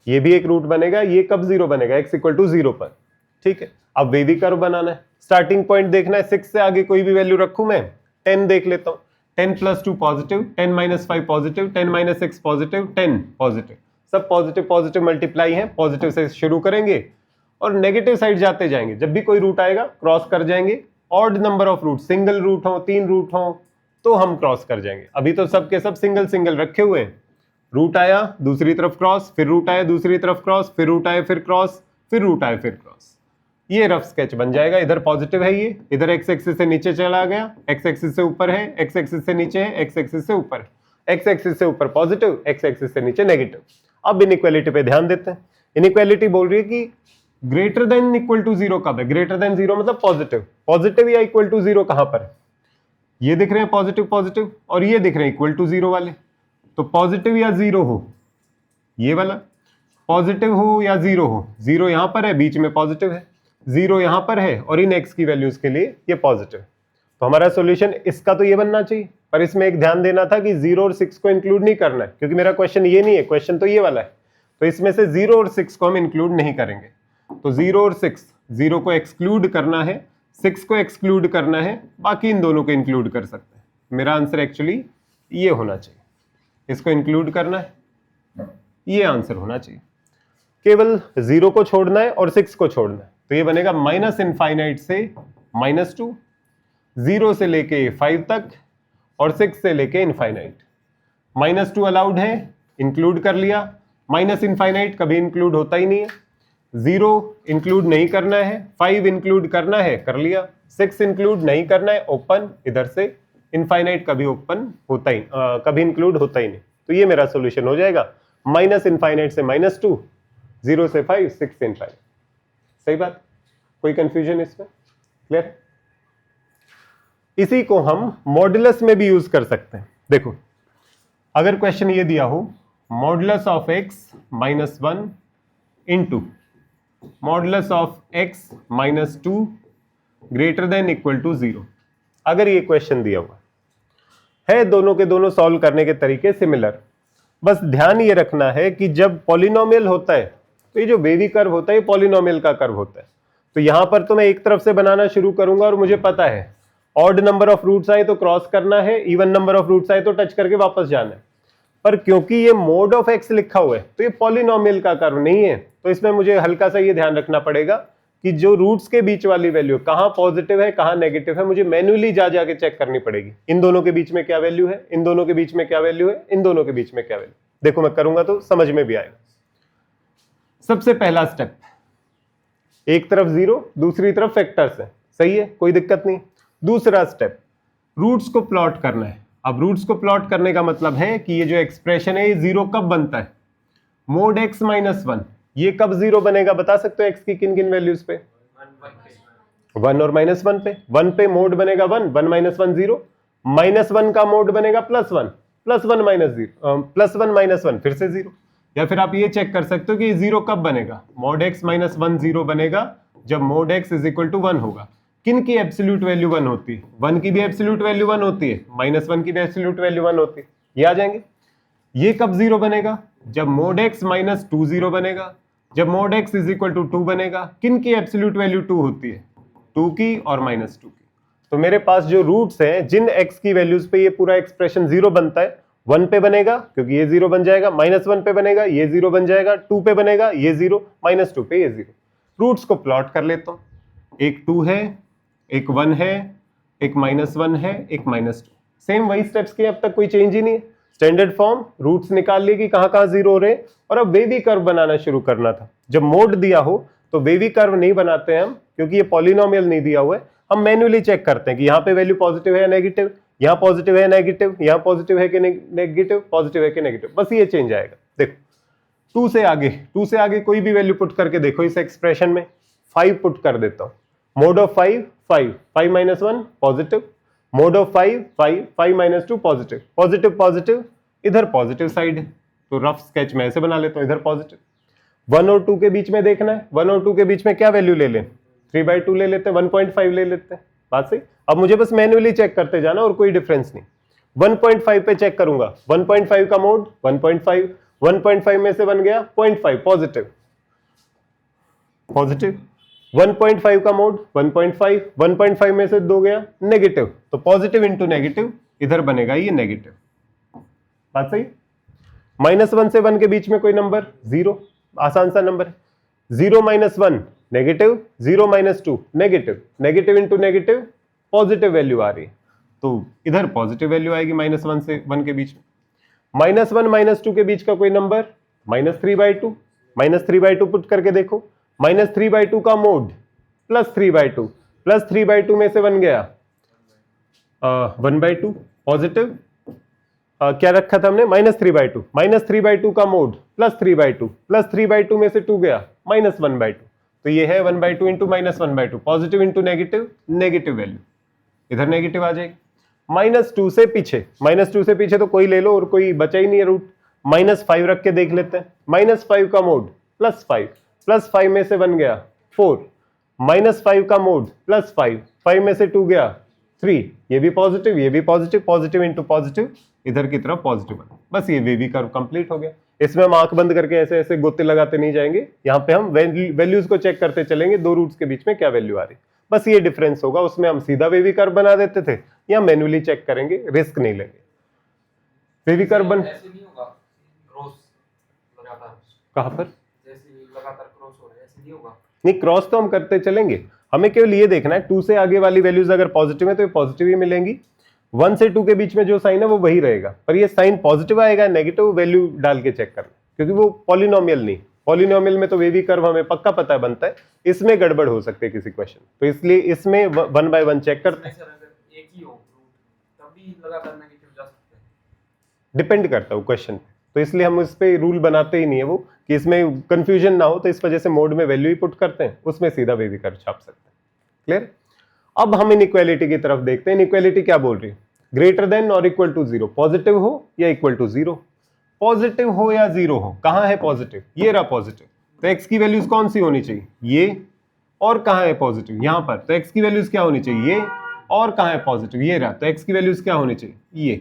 ये भी एक रूट बनेगा। ये कब 0 बनेगा, x = 0 पर। ठीक है, अब वेवी कर्व बनाना है, स्टार्टिंग पॉइंट देखना है। 6 से आगे कोई भी वैल्यू रखूं मैं, 10 देख लेता हूं। 10 + 2 पॉजिटिव, 10 - 5 पॉजिटिव, 10 - 6 पॉजिटिव, 10 पॉजिटिव, सब पॉजिटिव पॉजिटिव मल्टीप्लाई है। पॉजिटिव से शुरू करेंगे और नेगेटिव साइड जाते जाएंगे। जब भी कोई रूट आएगा क्रॉस कर जाएंगे। Odd number of root, single root हो, 3 रूट हो तो हम क्रॉस कर जाएंगे। अभी तो सब के सब सिंगल सिंगल रखे हुए हैं। रूट आया दूसरी तरफ क्रॉस, फिर रूट आया दूसरी तरफ क्रॉस, फिर रूट आया फिर क्रॉस, फिर रूट आया फिर क्रॉस। ये रफ स्केच बन जाएगा। इधर पॉजिटिव है, ये इधर एक्स एक्सिस से नीचे चला गया, एक्स एक्सिस से ऊपर है, एक्स एक्सिस से नीचे है, एक्स एक्सिस से ऊपर है। एक्स एक्सिस से ऊपर पॉजिटिव, एक्स एक्सिस से नीचे नेगेटिव। अब इनइक्वालिटी पे ध्यान देते हैं। इनइक्वालिटी बोल रही है कि ग्रेटर देन इक्वल टू 0 कब है, ग्रेटर देन 0 मतलब पॉजिटिव। पॉजिटिव या इक्वल टू 0 कहां पर है, ये दिख रहे हैं पॉजिटिव पॉजिटिव, और ये दिख रहे हैं इक्वल टू 0 वाले। तो पॉजिटिव या 0 हो, ये वाला पॉजिटिव हो या 0 हो, 0 यहां पर है, बीच में पॉजिटिव है, 0 यहां पर है, और इन x की वैल्यूज के लिए ये पॉजिटिव। तो हमारा सॉल्यूशन इसका तो ये बनना चाहिए, पर इसमें एक ध्यान देना था कि 0 और 6 को इंक्लूड नहीं करना है, क्योंकि मेरा क्वेश्चन ये नहीं है, क्वेश्चन तो ये वाला है। तो इसमें से 0 और 6 को हम इंक्लूड नहीं करेंगे। तो 0 और 6, 0 को एक्सक्लूड करना है, 6 को एक्सक्लूड करना है, बाकी इन दोनों को इंक्लूड कर सकते हैं। मेरा आंसर एक्चुअली ये होना चाहिए, इसको इंक्लूड करना है, ये आंसर होना चाहिए। केवल 0 को छोड़ना है और 6 को छोड़ना है। तो ये बनेगा -∞ से -2, 0 से लेके 5 तक और 6 से लेके इनफाइनाइट। -2 अलाउड है, इंक्लूड कर लिया। -∞ कभी इंक्लूड होता ही नहीं है। 0 इंक्लूड नहीं करना है, 5 इंक्लूड करना है, कर लिया। 6 इंक्लूड नहीं करना है, ओपन। इधर से इनफाइनाइट कभी ओपन होता ही कभी इंक्लूड होता ही नहीं। तो ये मेरा सॉल्यूशन हो जाएगा। माइनस इनफाइनाइट से -2, 0 से 5, 6 इन 5। सही बात, कोई कंफ्यूजन इसमें? क्लियर? इसी को हम मॉडुलस में भी यूज कर सकते हैं। देखो, अगर क्वेश्चन ये दिया हो modulus of x -1 into modulus of x -2 greater than equal to 0, अगर ये क्वेश्चन दिया हुआ है, दोनों के दोनों सॉल्व करने के तरीके सिमिलर, बस ध्यान ये रखना है कि जब पॉलिनोमियल होता है तो ये जो वेवी कर्व होता है ये पॉलिनोमियल का कर्व होता है। तो यहां पर तो मैं एक तरफ से बनाना शुरू करूंगा और मुझे पता है ऑड नंबर ऑफ रूट्स आए तो क्रॉस करना है, इवन नंबर ऑफ रूट्स आए तो टच करके वापस जाना है। पर क्योंकि ये मोड ऑफ एक्स लिखा हुआ है तो ये पॉलिनोमियल का कर्व नहीं है, तो इसमें मुझे हल्का सा ये ध्यान रखना पड़ेगा कि जो रूट्स के बीच वाली वैल्यू कहां पॉजिटिव है कहां नेगेटिव है, मुझे मैन्युअली जा जाके चेक करनी पड़ेगी। इन दोनों के बीच में क्या वैल्यू है, इन दोनों के बीच में क्या वैल्यू है, इन दोनों के बीच में क्या वैल्यू। देखो मैं करूंगा तो समझ में भी आएगा। सबसे पहला स्टेप, एक तरफ 0 दूसरी तरफ फैक्टर्स है, सही है, कोई दिक्कत नहीं। दूसरा स्टेप, रूट्स को प्लॉट करना है। अब रूट्स को प्लॉट करने का मतलब है कि ये जो एक्सप्रेशन है ये 0 कब बनता है, मोड x -1, ये कब 0 बनेगा, बता सकते हो x की किन किन वैल्यूज पे? 1 और -1 पे। 1 पे मोड बनेगा 1, 1 -1 0, -1 का मोड बनेगा +1, +1 -1 फिर से 0। या फिर आप ये चेक कर सकते हो कि 0 कब बनेगा, मोड x -1 0 बनेगा जब मोड x = 1 होगा। किन की एब्सोल्यूट वैल्यू 1 होती है? 1 की भी एब्सोल्यूट वैल्यू 1 होती है, -1 की भी एब्सोल्यूट वैल्यू 1 होती है, ये आ जाएंगे। ये कब 0 बनेगा, जब मोड x -2 0 बनेगा, जब मोड x = 2 बनेगा। किन की एब्सोल्यूट वैल्यू 2 होती है, 2 की और -2 की। तो मेरे पास जो रूट्स हैं जिन x की वैल्यूज पे ये पूरा एक्सप्रेशन 0 बनता है, 1 पे बनेगा क्योंकि ये 0 बन जाएगा, -1 पे बनेगा ये 0 बन जाएगा, 2 पे बनेगा ये 0, -2 पे ये 0। रूट्स को प्लॉट कर लेता हूं, एक 2 है, एक 1 है, एक -1 है, एक -2। सेम वही स्टेप्स के, अब तक कोई चेंज ही नहीं है। स्टैंडर्ड फॉर्म, रूट्स निकाल लिए कि कहां कहां 0 हो रहे हैं, और अब वेवी कर्व बनाना शुरू करना था। जब मोड दिया हो तो वेवी कर्व नहीं बनाते हैं हम, क्योंकि ये पॉलिनोमियल नहीं दिया हुआ है। हम मैन्युअली चेक करते हैं कि यहाँ पे वैल्यू पॉजिटिव है या नेगेटिव, यहाँ पॉजिटिव है नेगेटिव, यहाँ पॉजिटिव है कि नेगेटिव, पॉजिटिव है कि नेगेटिव, बस ये चेंज आएगा। देखो 2 से आगे कोई भी वैल्यू पुट करके देखो इस एक्सप्रेशन में। 5 पुट कर देता हूं, mode of 5 5 5 -1 positive, mode of 5 5 5 -2 positive, positive positive, इधर पॉजिटिव साइड है तो रफ स्केच में ऐसे बना लेता हूं, इधर पॉजिटिव। 1 और 2 के बीच में देखना है, 1 और 2 के बीच में क्या वैल्यू ले लें, 3/2 ले लेते हैं, 1.5 ले लेते हैं, बात सही। अब मुझे बस मैन्युअली चेक करते जाना और कोई डिफरेंस नहीं। 1.5 पे चेक करूंगा, 1.5 का मोड 1.5, 1.5 में से बन गया 0.5 पॉजिटिव, पॉजिटिव। 1.5 का मोड 1.5, 1.5 में से 2 गया नेगेटिव, तो पॉजिटिव इंटू नेगेटिव, इधर बनेगा ये नेगेटिव, बात सही। -1 से 1 के बीच में कोई नंबर 0, आसान सा नंबर है। 0 -1 negative, 0 -2 negative, negative into negative, positive value आ रही है, तो इधर पॉजिटिव वैल्यू आएगी -1 से 1 के बीच में। -1 -2 के बीच का कोई नंबर -3/2, -3/2 पुट करके देखो, -3/2 का मोड +3/2, +3/2 में से बन गया 1/2 पॉजिटिव। क्या रखा था हमने, -3/2, -3/2 का मोड +3/2, +3/2 में से 2 गया -1/2, तो ये है 1/2 into -1/2, positive into negative, negative value, इधर नेगेटिव आ जाएगी। -2 से पीछे, -2 से पीछे तो कोई ले लो और कोई बचा ही नहीं है रूट, -5 रख के देख लेते हैं। -5 का मोड +5, +5 में से बन गया 4, -5 का मोड +5, 5 में से 2 गया 3, ये भी पॉजिटिव, ये भी पॉजिटिव, पॉजिटिव इंटू पॉजिटिव, इधर की तरफ पॉजिटिव बना। बस ये वेवी कर्व कंप्लीट हो गया। इसमें हम आंख बंद करके ऐसे ऐसे गोते लगाते नहीं जाएंगे, यहाँ पे हम वैल्यूज को चेक करते चलेंगे, दो रूट्स के बीच में क्या वैल्यू आ रही, बस ये डिफरेंस होगा। उसमें हम सीधा वेवी कर्व बना देते थे, या मैन्युअली चेक करेंगे, रिस्क नहीं लेंगे। वेवी कर्व बन ऐसे नहीं होगा क्रॉस लगातार, कहां पर, जैसे लगातार क्रॉस हो रहा है ऐसे नहीं होगा। नहीं, क्रॉस तो हम करते चलेंगे, हमें केवल ये देखना है 2 से आगे वाली वैल्यूज अगर पॉजिटिव है तो ये पॉजिटिव ही मिलेंगी, 1 से 2 के बीच में जो साइन है वो वही रहेगा, पर ये साइन पॉजिटिव आएगा नेगेटिव वैल्यू डाल के चेक करना, क्योंकि वो पॉलिनोमियल नहीं, पॉलिनोमियल में तो वेवी कर्व हमें पक्का पता है बनता है, इसमें गड़बड़ हो सकती है किसी क्वेश्चन, तो इसलिए इसमें 1 बाय 1 चेक करते हैं। सर अगर एक ही हो रूट तब भी लगातार नेगेटिव जा सकते हैं, डिपेंड करता है क्वेश्चन पे, तो इसलिए हम इस पे रूल बनाते ही नहीं है वो कि इसमें कंफ्यूजन ना हो, तो इस वजह से मोड में वैल्यू ही पुट करते हैं, उसमें सीधा वेवी कर्व छाप सकते हैं। क्लियर? अब हम इनइक्वालिटी की तरफ देखते हैं। इनइक्वालिटी क्या बोल रही है? ग्रेटर देन और इक्वल टू 0, पॉजिटिव हो या इक्वल टू 0, पॉजिटिव हो या 0 हो। कहां है पॉजिटिव? ये रहा पॉजिटिव, तो x की वैल्यूज कौन सी होनी चाहिए? ये। और कहां है पॉजिटिव? यहां पर, तो x की वैल्यूज क्या होनी चाहिए? ये। और कहां है पॉजिटिव? ये रहा, तो x की वैल्यूज क्या होनी चाहिए? ये।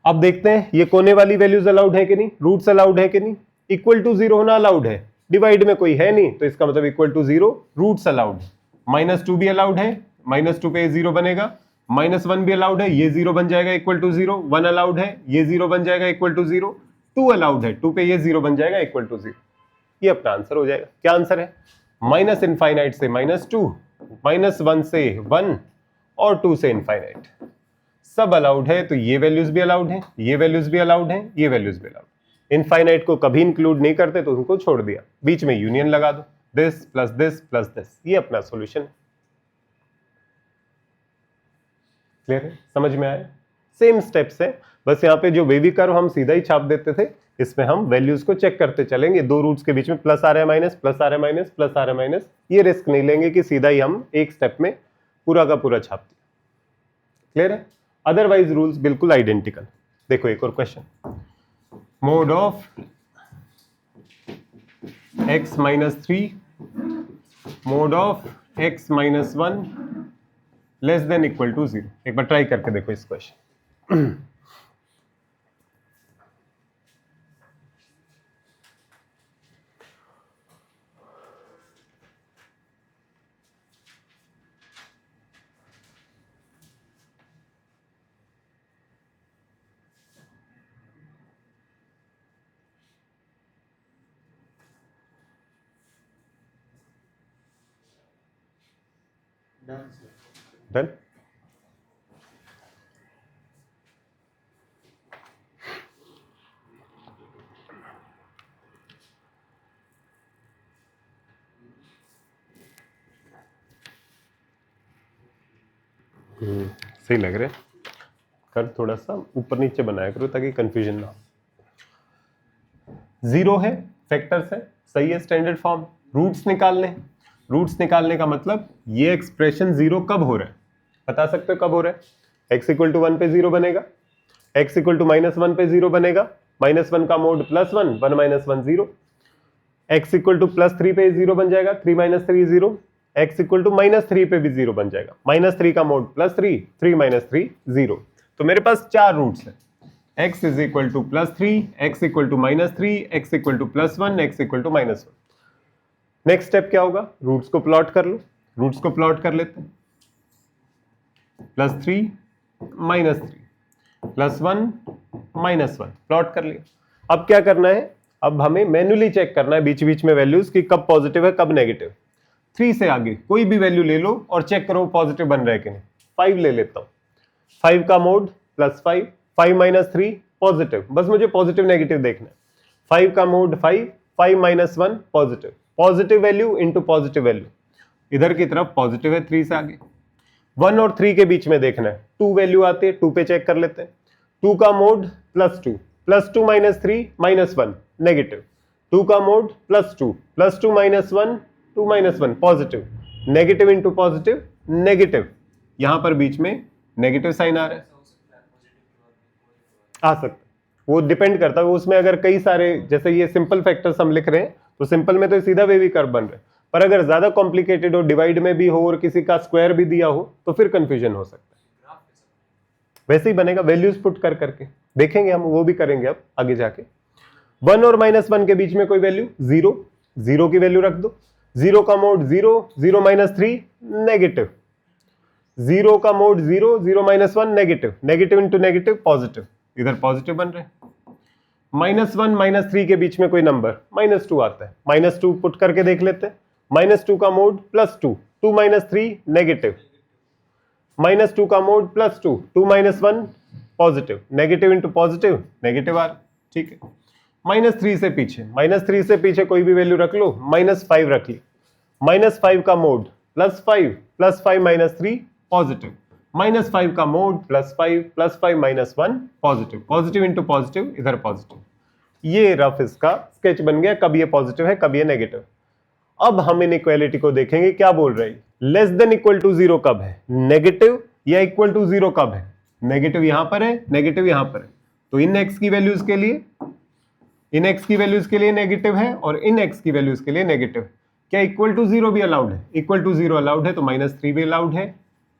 अब देखते हैं ये कोने वाली वैल्यूज अलाउड है कि नहीं, रूट्स अलाउड है कि नहीं। इक्वल टू 0 होना अलाउड है, डिवाइड में कोई है नहीं, तो इसका मतलब इक्वल टू 0, रूट्स अलाउड है। -2 भी अलाउड है, -2 पे 0 बनेगा। -1 भी अलाउड है, ये 0 बन जाएगा इक्वल टू 0। 1 अलाउड है, ये 0 बन जाएगा इक्वल टू 0। 2 अलाउड है, 2 पे ये 0 बन जाएगा इक्वल टू 0। ये अपना आंसर हो जाएगा। क्या आंसर है? माइनस इनफाइनाइट से -2, -1 से 1 और 2 से इनफाइनाइट सब अलाउड है, तो ये वैल्यूज भी अलाउड है, ये वैल्यूज भी अलाउड है, ये वैल्यूज भी अलाउड। इनफाइनाइट को कभी इंक्लूड नहीं करते तो उनको छोड़ दिया, बीच में यूनियन लगा दो, this plus this plus this, ये अपना सॉल्यूशन है। क्लियर है? समझ में आया? सेम स्टेप्स है, बस यहाँ पे जो वेवी कर्व हम सीधा ही छाप देते थे, इसमें हम वैल्यूज को चेक करते चलेंगे। दो रूट्स के बीच में प्लस आ रहा है माइनस, प्लस आ रहा है माइनस, प्लस आ रहा है माइनस, ये रिस्क नहीं लेंगे कि सीधा ही हम एक स्टेप में पूरा का पूरा छाप दिया। क्लियर है? अदरवाइज रूल्स बिल्कुल आइडेंटिकल। देखो एक और question, mod of x minus 3 mod of x minus 1 less than equal to 0। एक बार ट्राई करके देखो इस क्वेश्चन। Done sir. डन? सही लग रहा है। कर थोड़ा सा ऊपर नीचे बनाया करो ताकि कंफ्यूजन ना हो। 0 है, फैक्टर्स है, सही है, स्टैंडर्ड फॉर्म। रूट्स निकालने, रूट्स निकालने का मतलब ये एक्सप्रेशन 0 कब हो रहा है बता सकते हो? कब हो रहा है? x इक्वल टू 1 पे 0 बनेगा, x इक्वल टू -1 पे 0 बनेगा, -1 का मोड +1, 1 - 1 0, x इक्वल टू +3 पे 0 बन जाएगा, 3 - 3 0, x इक्वल टू -3 पे भी 0 बन जाएगा, -3 का मोड +3, 3 - 3 0। तो मेरे पास 4 रूट्स हैं, x is equal to +3, x equal to -3, x equal to +1, x equal to -1। Next step क्या होगा? रूट्स को प्लॉट कर लो। रूट्स को प्लॉट कर लेते हैं, +3 -3 +1 -1 प्लॉट कर लिया। अब क्या करना है? अब हमें मैन्युअली चेक करना है बीच बीच में वैल्यूज की कब पॉजिटिव है कब नेगेटिव। 3 से आगे कोई भी वैल्यू ले लो और चेक करो पॉजिटिव बन रहा है कि नहीं। 5 ले लेता हूं, 5 का मोड +5, 5 - 3 पॉजिटिव, बस मुझे पॉजिटिव नेगेटिव देखना है। 5 का mode 5, 5 - 1 positive, positive value into positive value, इधर की तरफ पॉजिटिव है 3 से आगे। 1 और 3 के बीच में देखना है, 2 वैल्यू आती है, 2 पे चेक कर लेते हैं। 2 का मोड +2, +2 - 3 -1 नेगेटिव, 2 का mod +2, +2 - 1 2 - 1 positive, negative into positive negative, यहां पर बीच में नेगेटिव साइन आ रहा है। आ सकता है, वो डिपेंड करता है उसमें। अगर कई सारे, जैसे ये सिंपल फैक्टर्स हम लिख रहे हैं तो सिंपल में तो सीधा वेवी कर्व बन रहा है, पर अगर ज्यादा कॉम्प्लिकेटेड हो, डिवाइड में भी हो और किसी का स्क्वायर भी दिया हो तो फिर कंफ्यूजन हो सकता है। वैसे ही बनेगा, वैल्यूज पुट कर करके देखेंगे हम, वो भी करेंगे अब आगे जाके। 1 और -1 के बीच में कोई वैल्यू 0, 0 की वैल्यू रख दो। 0 का मोड 0, 0 - 3 नेगेटिव, 0 का mode 0, 0 - 1 negative, negative into negative positive, इधर पॉजिटिव बन रहे हैं। -1 - 3 के बीच में कोई नंबर -2 आता है, -2 पुट करके देख लेते हैं। -2 का मोड +2, 2 - 3 नेगेटिव, -2 का mod +2, 2 - 1 positive, negative into positive negative आ रहा, ठीक है। -3 से पीछे, -3 से पीछे कोई भी वैल्यू रख लो, -5 रख ली, -5 का मोड +5, +5 - 3 पॉजिटिव, -5 का mode +5 -1 positive, positive into positive, इधर पॉजिटिव। ये रफ इसका स्केच बन गया, कब ये पॉजिटिव है कब ये नेगेटिव। अब हम इनइक्वालिटी को देखेंगे, क्या बोल रही है, लेस देन इक्वल टू 0 कब है, नेगेटिव, या इक्वल टू 0 कब है, नेगेटिव यहां पर है, नेगेटिव यहां पर है। तो इन x की वैल्यूज के लिए, इन x की वैल्यूज के लिए नेगेटिव है और इन x की वैल्यूज के लिए नेगेटिव। क्या इक्वल टू 0 भी अलाउड है, इक्वल टू 0 अलाउड है, तो -3 भी अलाउड है,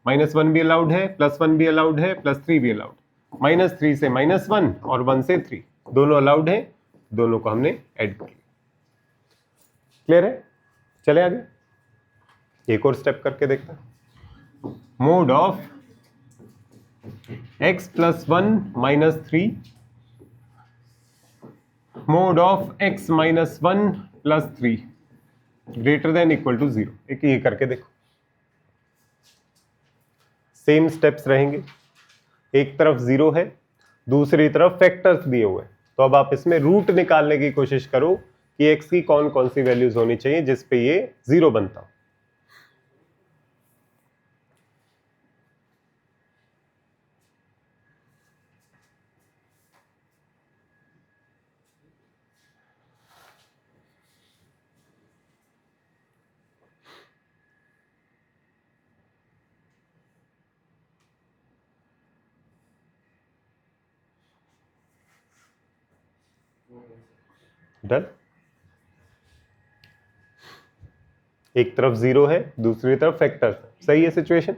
-1 भी अलाउड है, +1 भी अलाउड है, +3 भी अलाउड, -3 से -1 और 1 से 3 दोनों अलाउड है, दोनों को हमने ऐड कर लिया। क्लियर है? चले आगे, एक और स्टेप करके देखते हैं। Mod of x + 1 - 3 mod of x - 1 + 3 greater than equal to 0। एक ये करके देखो, सेम स्टेप्स रहेंगे, एक तरफ 0 है, दूसरी तरफ फैक्टर्स दिए हुए हैं। तो अब आप इसमें रूट निकालने की कोशिश करो कि x की कौन कौन सी वैल्यूज होनी चाहिए जिसपे ये 0 बनता हो। डन। एक तरफ 0 है, दूसरी तरफ फैक्टर्स, सही है सिचुएशन।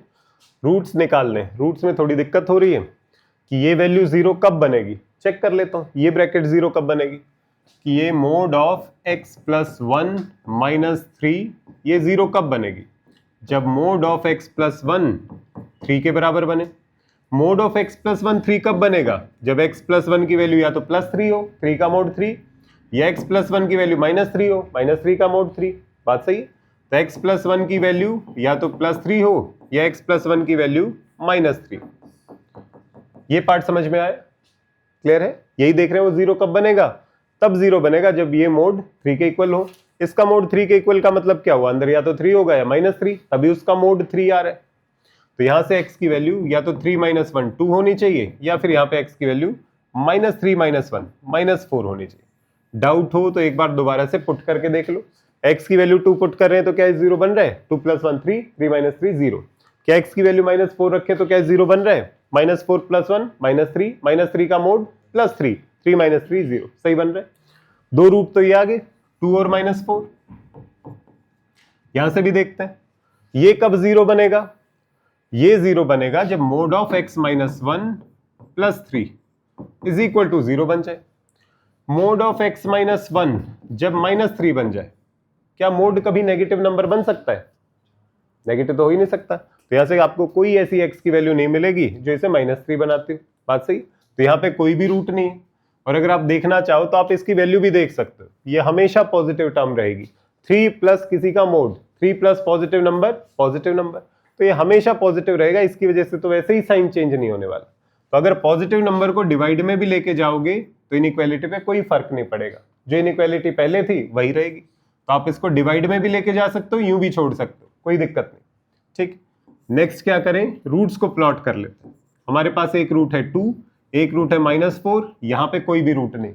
रूट्स निकालने, रूट्स में थोड़ी दिक्कत हो रही है कि ये वैल्यू 0 कब बनेगी, चेक कर लेता हूं, ये ब्रैकेट 0 कब बनेगी, कि ये मोड ऑफ x + 1 - 3 ये 0 कब बनेगी, जब मोड ऑफ x + 1 3 के बराबर बने। मोड ऑफ x + 1 3 कब बनेगा, जब x + 1 की वैल्यू या तो +3 हो, 3 का मोड 3, या x + 1 की वैल्यू -3 हो, -3 का मोड 3। बात सही है? तो x + 1 की वैल्यू या तो +3 हो या x + 1 की वैल्यू -3। ये पार्ट समझ में आया? क्लियर है? यही देख रहे हो 0 कब बनेगा, तब 0 बनेगा जब ये मोड 3 के इक्वल हो। इसका मोड 3 के इक्वल का मतलब क्या हुआ, अंदर या तो 3 होगा या -3, तभी उसका मोड 3 आ रहा है। तो यहां से x की वैल्यू या तो 3 - 1 2 होनी चाहिए, या फिर यहां पे x की वैल्यू -3 - 1 -4 होनी चाहिए। डाउट हो तो एक बार दोबारा से पुट करके देख लो। x की वैल्यू 2 पुट कर रहे हैं तो क्या 0 बन रहा है, 2 + 1 3, 3 - 3 0। क्या x की वैल्यू -4 रखे तो क्या 0 बन रहा है, -4 + 1 -3, -3 का मोड +3, 3 - 3 0, सही बन रहा है। दो रूट तो ये आ गए, 2 और -4। यहां से भी देखते हैं ये कब 0 बनेगा, ये 0 बनेगा जब मोड ऑफ x - 1 + 3 = 0 बन जाए। मोड ऑफ x - 1 जब -3 बन जाए, क्या मोड कभी नेगेटिव नंबर बन सकता है, नेगेटिव तो हो ही नहीं सकता। तो यहां से आपको कोई ऐसी x की वैल्यू नहीं मिलेगी जो इसे -3 बनाती हो। बात सही? तो यहां पे कोई भी रूट नहीं है, और अगर आप देखना चाहो तो आप इसकी वैल्यू भी देख सकते हो, ये हमेशा पॉजिटिव टर्म रहेगी। 3 प्लस किसी का mode, 3 plus positive number, positive number, तो ये हमेशा पॉजिटिव रहेगा। इसकी वजह से तो वैसे ही साइन चेंज नहीं होने वाला। तो अगर पॉजिटिव नंबर को डिवाइड में भी लेके जाओगे तो इनइक्वालिटी पे कोई फर्क नहीं पड़ेगा, जो इनइक्वालिटी पहले थी वही रहेगी। तो आप इसको डिवाइड में भी लेके जा सकते हो, यूं भी छोड़ सकते हो, कोई दिक्कत नहीं। ठीक, नेक्स्ट क्या करें, रूट्स को प्लॉट कर लेते हैं। हमारे पास एक रूट है 2, एक रूट है -4, यहां पे कोई भी रूट नहीं।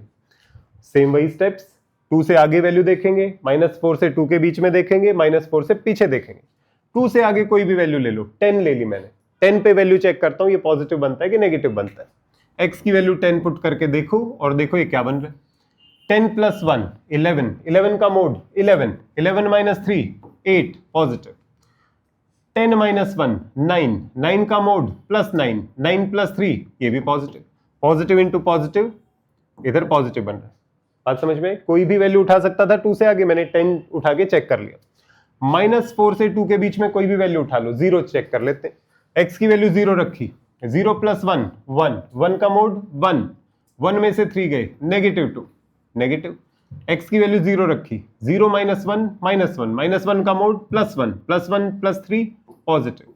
सेम वही स्टेप्स, 2 से आगे वैल्यू देखेंगे, -4 से 2 के बीच में देखेंगे, -4 से पीछे देखेंगे। 2 से आगे कोई भी वैल्यू ले लो, 10 ले ली मैंने, 10 पे वैल्यू चेक करता हूं ये पॉजिटिव बनता है कि नेगेटिव बनता है। x की वैल्यू 10 पुट करके देखो और देखो ये क्या बन रहा है। 10 + 1 11, 11 का मोड 11, 11 - 3 8 पॉजिटिव। 10 - 1 9, 9 का मोड +9, 9 + 3 ये भी पॉजिटिव। पॉजिटिव इंटू पॉजिटिव, इधर पॉजिटिव बन रहा है। बात समझ में? कोई भी वैल्यू उठा सकता था 2 से आगे, मैंने 10 उठा के चेक कर लिया। -4 से 2 के बीच में कोई भी वैल्यू उठा लो, 0 चेक कर लेते हैं। x की वैल्यू 0 रखी, 0 + 1 1, 1 का मोड 1, 1 में से 3 गए, -2 नेगेटिव। x की वैल्यू 0 रखी, 0 - 1 -1, -1 का mode +1, +1 + 3 positive.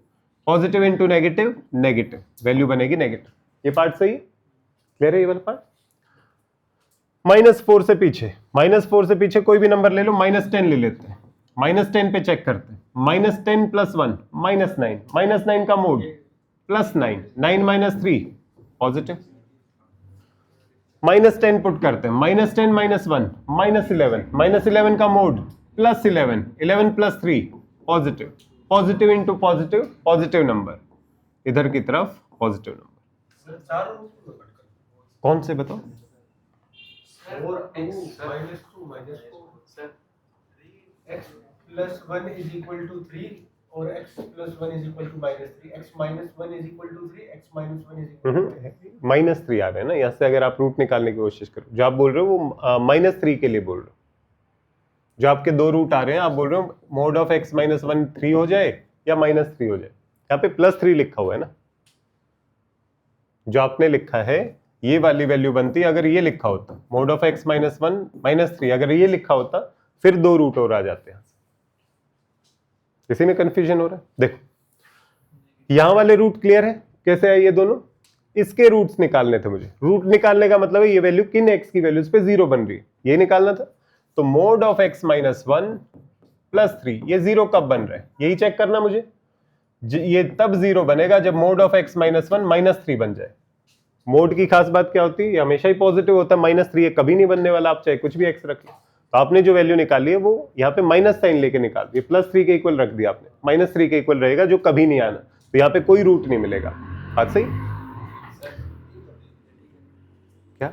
Positive into negative, negative, value बनेगी नेगेटिव। ये पार्ट सही है? क्लियर है ये वाला पार्ट? -4 से पीछे, -4 से पीछे कोई भी नंबर ले लो, -10 ले लेते हैं, -10 पे चेक करते हैं। -10 + 1 -9, -9 का मोड +9, 9 माइनस 3 पॉजिटिव, -10 पुट करते हैं, -10 -1 -11, -11 का mode +11, 11 + 3 positive, positive into positive, positive number, इधर की तरफ पॉजिटिव नंबर। सर 4 रूट को कट कर कौन से बताओ? और 2 -2 -4 सर x + 1 = 3 और x + 1 = -3, x - 1 = 3, x - 1 = -3 आ रहे हैं ना, यहाँ से अगर आप रूट निकालने की कोशिश करो, जो आप बोल रहे हो वो -3 के लिए बोल रहे हो, जो आपके दो रूट आ रहे हैं, आप बोल रहे हो मोड ऑफ x - 1 3 हो जाए या -3 हो जाए, यहाँ पे +3 लिखा हुआ है ना, जो आपने लिखा है ये वाली वैल्यू बनती, अगर ये लिखा होता मोड ऑफ x - 1 -3, अगर ये लिखा होता फिर दो रूट और आ जाते हैं। इसी में कंफ्यूजन हो रहा है। देखो यहां वाले रूट क्लियर है, कैसे है ये दोनों, इसके रूट्स निकालने थे मुझे। रूट निकालने का मतलब है ये वैल्यू किन x की वैल्यूज पे 0 बन रही है, ये निकालना था। तो मोड ऑफ x - 1 + 3 ये 0 कब बन रहा है, यही चेक करना मुझे। ये तब 0 बनेगा जब मोड ऑफ x - 1 -3 बन जाए। मोड की खास बात क्या होती है, ये हमेशा ही पॉजिटिव होता है, -3 ये कभी नहीं बनने वाला, आप चाहे कुछ भी x रख लो। तो आपने जो वैल्यू निकाली है वो यहाँ पे माइनस साइन लेके निकाल दी, +3 के इक्वल रख दिया आपने, -3 के इक्वल रहेगा जो कभी नहीं आना, तो यहाँ पे कोई रूट नहीं मिलेगा। बात सही? क्या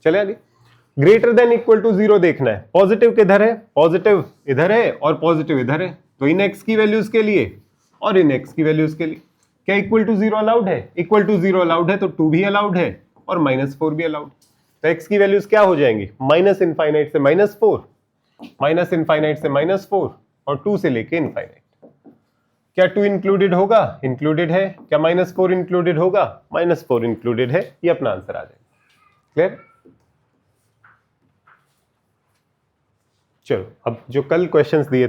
चले आगे, ग्रेटर देन इक्वल टू 0 देखना है। पॉजिटिव किधर है, पॉजिटिव इधर है और पॉजिटिव इधर है, तो इन x की वैल्यूज के लिए और इन x की वैल्यूज के लिए क्या इक्वल टू 0 अलाउड है? इक्वल टू 0 अलाउड है, तो 2 भी अलाउड है और -4 भी अलाउड। तो x की वैल्यूज क्या हो जाएंगी, -∞ से -4, -∞ से -4 और 2 से लेके इनफाइनाइट। क्या 2 इंक्लूडेड होगा, इंक्लूडेड है। क्या -4 इंक्लूडेड होगा, -4 इंक्लूडेड है। ये अपना आंसर आ जाएगा। क्लियर? चलो अब जो कल क्वेश्चंस दिए